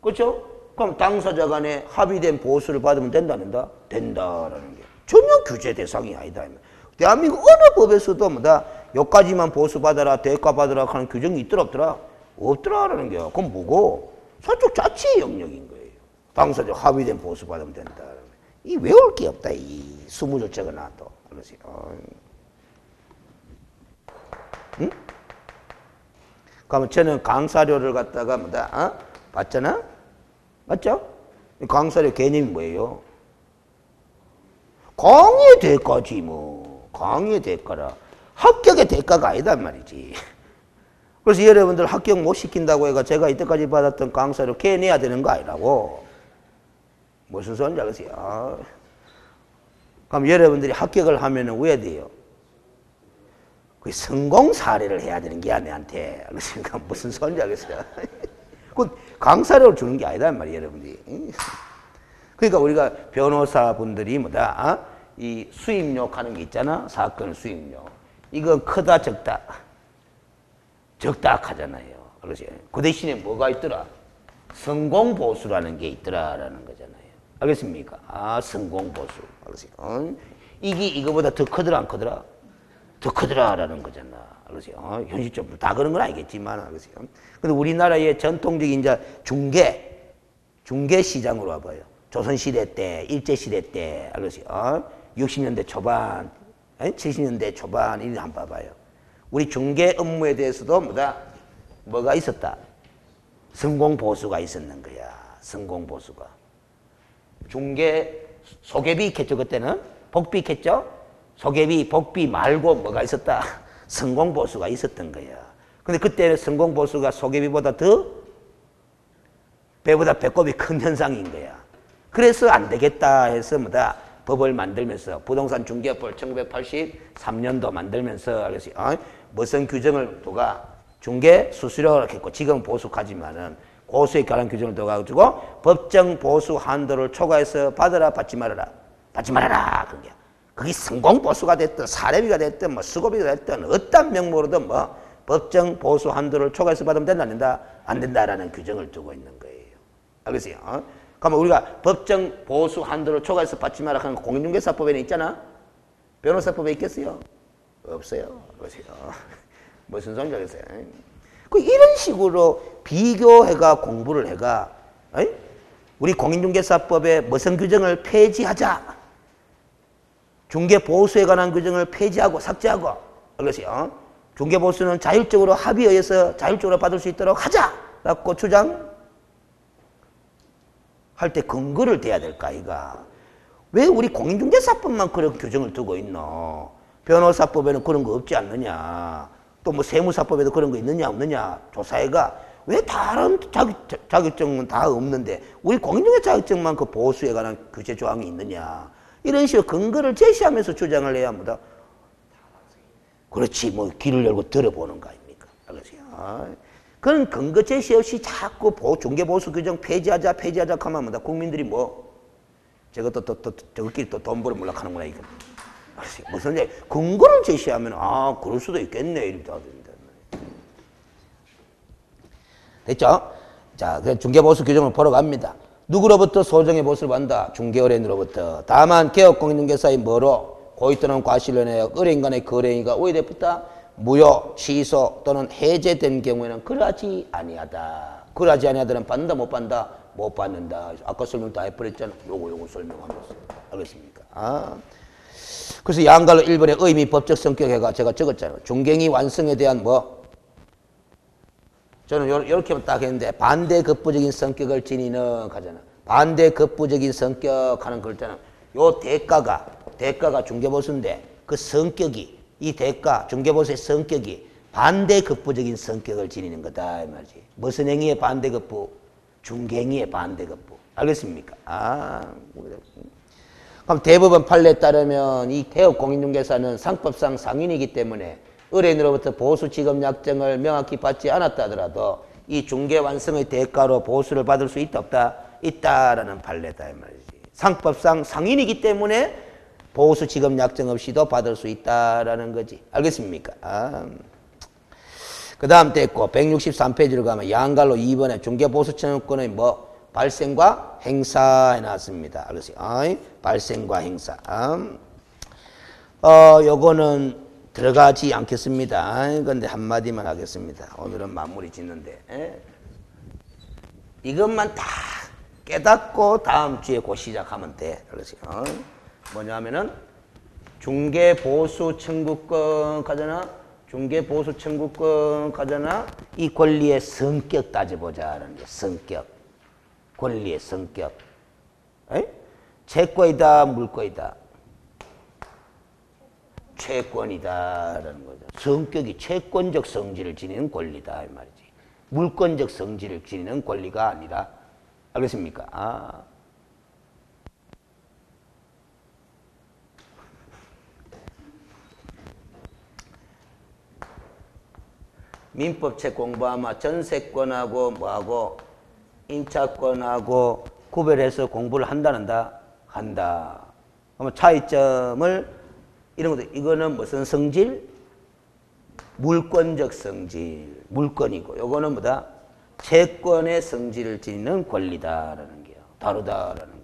그렇죠? 그럼 당사자 간에 합의된 보수를 받으면 된다 안 된다? 된다라는 게 전혀 규제 대상이 아니다. 대한민국 어느 법에서도 뭐다? 여기까지만 보수 받아라, 대가 받아라 하는 규정이 있더라 없더라? 없더라라는 게요. 그건 뭐고? 사적 자치의 영역인 거예요. 당사자 합의된 보수 받으면 된다. 이 외울 게 없다. 이 20줄 적어놔도. 그러지. 응? 그러면 저는 강사료를 갖다가 뭐다? 봤잖아? 맞죠? 강사료 개념이 뭐예요? 강의의 대가지 뭐. 강의의 대가라. 합격의 대가가 아니단 말이지. 그래서 여러분들 합격 못 시킨다고 해가 제가 이때까지 받았던 강사료 개내야 되는 거 아니라고. 무슨 소리인지 알겠어요? 그럼 여러분들이 합격을 하면은 왜 돼요? 그 성공 사례를 해야 되는 게 내한테. 그러니까 무슨 소리인지 알겠어요? 그 강사료를 주는 게 아니다 말이에요, 여러분들이. 그러니까 우리가 변호사분들이 뭐다? 이 수임료 하는 게 있잖아. 사건 수임료. 이건 크다 적다. 적다 하잖아요. 그렇지? 그 대신에 뭐가 있더라? 성공보수라는 게 있더라라는 거잖아요. 알겠습니까? 성공보수. 이게 이거보다 더 크더라 안 크더라? 더 크더라라는 거잖아. 그러세요. 현실적으로 다 그런 건 아니겠지만, 그러세요. 근데 우리나라의 전통적인 이제 중개 시장으로 와봐요. 조선시대 때, 일제시대 때, 그러세요. 60년대 초반, 70년대 초반, 이런 한번 봐봐요. 우리 중개 업무에 대해서도 뭐가 있었다? 성공보수가 있었는 거야. 성공보수가. 중개, 소개비 있겠죠, 그때는? 복비 있겠죠? 소개비, 복비 말고 뭐가 있었다? 성공보수가 있었던 거야. 근데 그때는 성공보수가 소개비보다 배보다 배꼽이 큰 현상인 거야. 그래서 안 되겠다 해서 법을 만들면서 부동산 중개법을 1983년도 만들면서 무슨 규정을 둬가 중개 수수료를 했고 지금 보수하지만은 고수에 관한 규정을 둬가지고 법정 보수 한도를 초과해서 받아라 받지 말아라 그게. 그게 성공보수가 됐든 사례비가 됐든 수고비가 됐든 어떤 명목으로든 법정 보수 한도를 초과해서 받으면 된다 안 된다라는 규정을 두고 있는 거예요. 알겠어요? 그러면 우리가 법정 보수 한도를 초과해서 받지 마라 하는 공인중개사법에는 있잖아. 변호사법에 있겠어요? 없어요. 그러세요. 무슨 소리인지 알겠어요? 이런 식으로 비교해가 공부를 해가 우리 공인중개사법에 무슨 규정을 폐지하자. 중개보수에 관한 규정을 폐지하고 삭제하고 그러세요. 중개보수는 자율적으로 합의에 의해서 자율적으로 받을 수 있도록 하자라고 주장할 때 근거를 대야 될까 이가. 왜 우리 공인중개사법만 그런 규정을 두고 있노? 변호사법에는 그런 거 없지 않느냐? 또 세무사법에도 그런 거 있느냐 없느냐? 조사해가 왜 다른 자격증은 다 없는데 우리 공인중개사 자격증만 그 보수에 관한 규제 조항이 있느냐? 이런 식으로 근거를 제시하면서 주장을 해야 합니다. 그렇지, 귀를 열고 들어보는 거 아닙니까? 알겠어요? 그런 근거 제시 없이 자꾸 중개보수 규정 폐지하자 하면 국민들이 저것끼리 또 돈 벌어 몰라 하는구나, 이거. 무슨 근거를 제시하면, 그럴 수도 있겠네, 이렇게 하던데. 됐죠? 자, 중개보수 규정을 보러 갑니다. 누구로부터 소정의 보수를 받는다? 중개의뢰인으로부터. 다만 개업공인중개사의 고의 또는 과실로 인하여 의뢰인 간의 거래인과 오해에 붙다 무효, 취소 또는 해제된 경우에는 그러하지 아니하다. 그러하지 아니하다는 받는다 못 받는다? 못 받는다. 아까 설명 다 해버렸잖아. 요거 설명하면서. 알겠습니까? 그래서 양갈로 1번에 의미 법적 성격해가 제가 적었잖아요. 중갱이 완성에 대한 저는 이렇게만 딱 했는데 반대급부적인 성격을 지니는 하잖아. 반대급부적인 성격 하는 글자는 요 대가가 중개보수인데 그 성격이 이 대가 중개보수의 성격이 반대급부적인 성격을 지니는 거다 이 말이지. 무슨 행위의 반대급부? 중개행위의 반대급부. 알겠습니까? 그럼 대법원 판례에 따르면 이 개업공인중개사는 상법상 상인이기 때문에 의뢰인으로부터 보수 지급 약정을 명확히 받지 않았다 하더라도 이 중개 완성의 대가로 보수를 받을 수 있다 없다? 있다라는 판례다 이 말이지. 상법상 상인이기 때문에 보수 지급 약정 없이도 받을 수 있다라는 거지. 알겠습니까? 그 다음 됐고 163페이지로 가면 양갈로 2번에 중개보수 청구권의 발생과 행사 해놨습니다. 알겠어요? 발생과 행사. 요거는 들어가지 않겠습니다. 그런데 한마디만 하겠습니다. 오늘은 마무리 짓는데. 이것만 다 깨닫고 다음 주에 곧 시작하면 돼. 그러세요. 뭐냐면은 중개보수 청구권 가잖아. 중개보수 청구권 가잖아. 이 권리의 성격 따져보자라는 게 성격. 권리의 성격. 채권이다, 물권이다. 채권이다라는 거죠. 성격이 채권적 성질을 지니는 권리다 이 말이지. 물권적 성질을 지니는 권리가 아니라. 알겠습니까? 민법책 공부하면 전세권하고 임차권하고 구별해서 공부를 한다? 한다. 그러면 차이점을 이런 것도 이거는 무슨 성질? 물권적 성질. 물권이고 요거는 채권의 성질을 지니는 권리다라는 게요. 다르다라는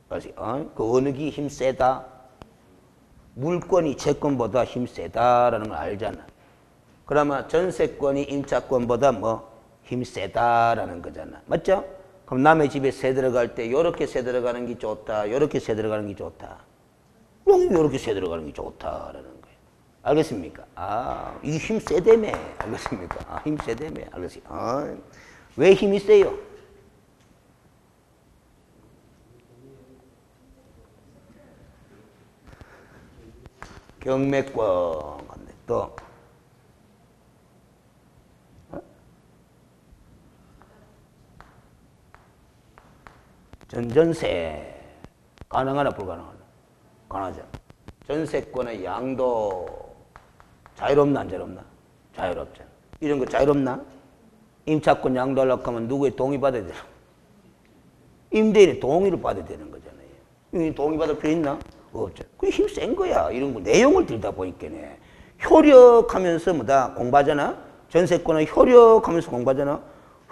거죠. 그 어느 게 힘 세다? 물권이 채권보다 힘 세다라는 걸 알잖아. 그러면 전세권이 임차권보다 뭐 힘 세다라는 거잖아. 맞죠? 그럼 남의 집에 새 들어갈 때 요렇게 새 들어가는 게 좋다. 요렇게 새 들어가는 게 좋다. 요렇게 새 들어가는 게 좋다라는 거예요. 알겠습니까? 아, 이게 힘 세다며. 알겠습니까? 아, 힘 세다며. 알겠어요. 아, 왜 힘이 세요? 경매권. 또 전전세 가능하나 불가능하나? 가능하죠. 전세권의 양도 자유롭나 안 자유롭나? 자유롭잖아. 이런 거 자유롭나? 임차권 양도하려고 하면 누구의 동의 받아야 되나? 임대인의 동의를 받아야 되는 거잖아요. 동의 받을 필요 있나? 없죠. 그게 힘 센 거야. 이런 거 내용을 들다 보니까네. 효력하면서 뭐다 공부하잖아. 전세권은 효력하면서 공부하잖아.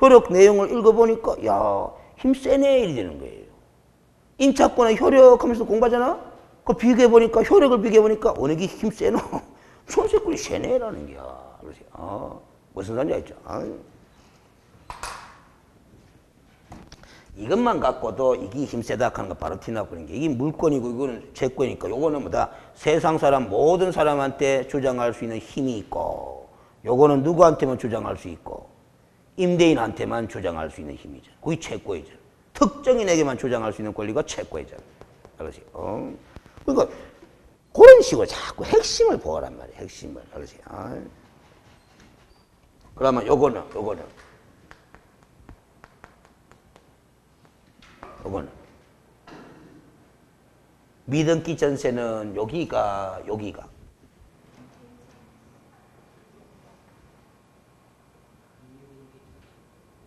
효력 내용을 읽어보니까 야, 힘 세네 이리 되는 거예요. 임차권은 효력하면서 공부하잖아. 그 비교해보니까 효력을 비교해보니까 어느 게 힘 세노? 전세권이 세네라는 거야. 그래서 무슨 소리인지 알죠? 이것만 갖고도 이게 힘세다 하는 거 바로 티나버리는 게 이게 물권이고 이거는 채권이니까 요거는 뭐다 세상 사람 모든 사람한테 주장할 수 있는 힘이 있고 요거는 누구한테만 주장할 수 있고 임대인한테만 주장할 수 있는 힘이죠. 그게 채권이죠. 특정인에게만 주장할 수 있는 권리가 채권이잖아. 알겠지? 그러니까 그런 식으로 자꾸 핵심을 보란 말이야. 핵심을. 알겠지? 그러면 요거는 미등기 전세는 여기가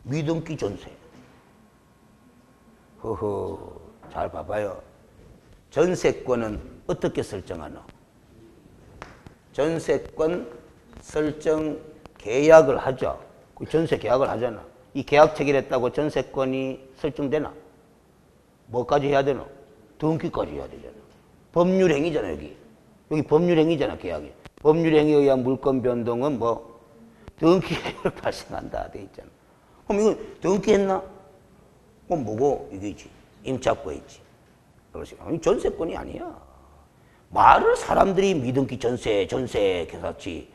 미등기 전세. 허허, 잘 봐봐요. 전세권은 어떻게 설정하노? 전세권 설정 계약을 하죠. 그 전세 계약을 하잖아. 이 계약 체결했다고 전세권이 설정되나? 뭐까지 해야 되노? 등기까지 해야 되잖아. 법률행위잖아, 여기. 여기 법률행위잖아, 계약이. 법률행위에 의한 물권 변동은 뭐, 등기가 발생한다, 돼 있잖아. 그럼 이건 등기했나? 그럼 뭐고, 이게지. 임차권이지. 그렇지. 전세권이 아니야. 말을 사람들이 미등기 전세 계산치.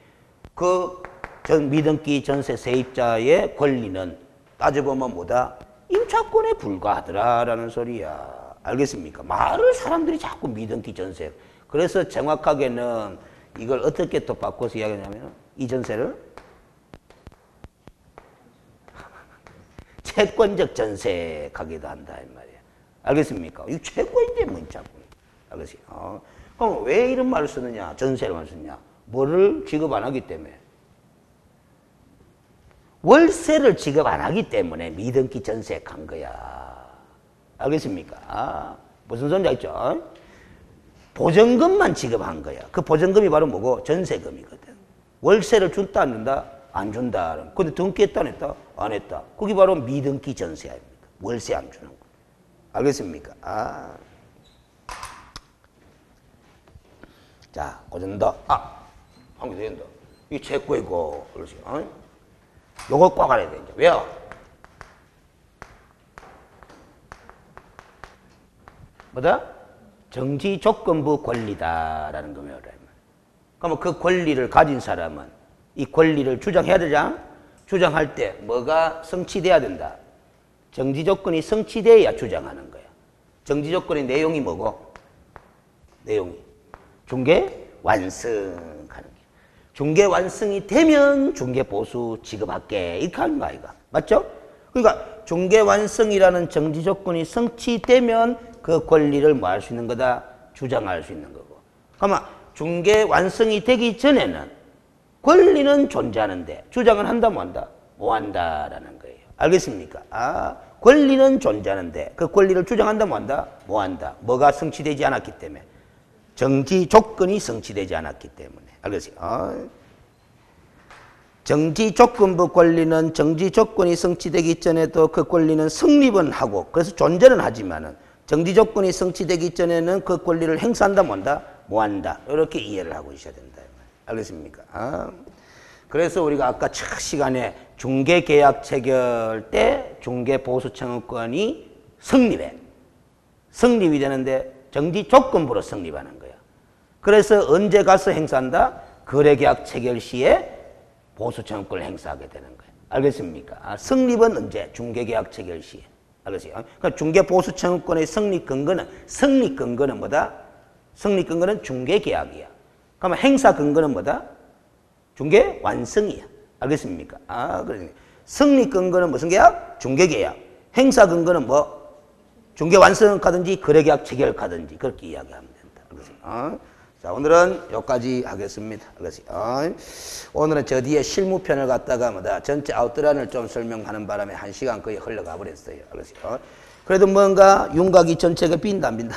미등기 전세 세입자의 권리는 따져보면 뭐다? 임차권에 불과하더라라는 소리야. 알겠습니까? 말을 사람들이 자꾸 미등기 전세. 그래서 정확하게는 이걸 어떻게 또 바꿔서 이야기하냐면 이 전세를 채권적 전세 가기도 한다 이 말이야. 알겠습니까? 이 채권인데 뭐 임차권. 알겠지? 그럼 왜 이런 말을 쓰느냐? 전세를 쓰느냐? 뭐를 지급 안 하기 때문에. 월세를 지급 안 하기 때문에 미등기 전세 간 거야. 알겠습니까? 무슨 소리인지 알죠? 보증금만 지급한 거야. 그 보증금이 바로 뭐고? 전세금이거든. 월세를 준다 안 준다? 안 준다. 근데 등기했다 안 했다? 안 했다. 그게 바로 미등기 전세 아닙니까? 월세 안 주는 거. 알겠습니까? 자, 그 정도. 한 개 더 된다. 이게 채권이고, 그렇지. 요거 꼭 알아야 돼. 왜요? 뭐다? 정지조건부 권리다라는 거 외워라. 그러면 그 권리를 가진 사람은 이 권리를 주장해야 되잖아? 주장할 때 뭐가 성취돼야 된다? 정지조건이 성취돼야 주장하는 거야. 정지조건의 내용이 뭐고? 내용이. 중개 완성하는 게. 중개 완성이 되면 중개 보수 지급할게. 이렇게 하는 거 아이가. 맞죠? 그러니까 중개 완성이라는 정지 조건이 성취되면 그 권리를 뭐 할 수 있는 거다? 주장할 수 있는 거고. 그러면 중개 완성이 되기 전에는 권리는 존재하는데 주장을 한다 뭐 한다? 뭐 한다라는 거예요. 알겠습니까? 권리는 존재하는데 그 권리를 주장한다 뭐 한다? 뭐 한다. 뭐가 성취되지 않았기 때문에. 정지 조건이 성취되지 않았기 때문에. 알겠어요? 정지 조건부 권리는 정지 조건이 성취되기 전에도 그 권리는 성립은 하고 그래서 존재는 하지만은 정지 조건이 성취되기 전에는 그 권리를 행사한다 뭔다? 뭐 한다. 이렇게 이해를 하고 있어야 된다. 알겠습니까? 그래서 우리가 아까 첫 시간에 중개계약 체결 때 중개보수청구권이 성립해. 성립이 되는데 정지 조건부로 성립하는 거야. 그래서 언제 가서 행사한다? 거래계약 체결 시에 보수청구권을 행사하게 되는 거야. 알겠습니까? 성립은 언제? 중개계약 체결 시에. 알겠어요? 그러니까 중개보수청구권의 성립 근거는 뭐다? 성립 근거는 중개계약이야. 그러면 행사 근거는 뭐다? 중개 완성이야. 알겠습니까? 그러니까 성립 근거는 무슨 계약? 중개계약. 행사 근거는 뭐? 중개 완성 가든지 거래계약 체결 가든지 그렇게 이야기하면 된다. 알겠어요? 자, 오늘은 여기까지 하겠습니다. 알겠어요? 오늘은 저 뒤에 실무편을 갖다가 뭐다? 전체 아웃라인을 좀 설명하는 바람에 1시간 거의 흘러가 버렸어요. 알겠어요? 그래도 뭔가 윤곽이 전체가 빈다 안 빈다?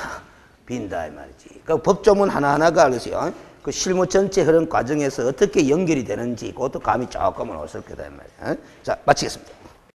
빈다 이 말이지. 그 법조문 하나하나가 알겠어요? 그 실무 전체 흐름 과정에서 어떻게 연결이 되는지 그것도 감이 조금은 없을 거다 이 말이야. 자, 마치겠습니다.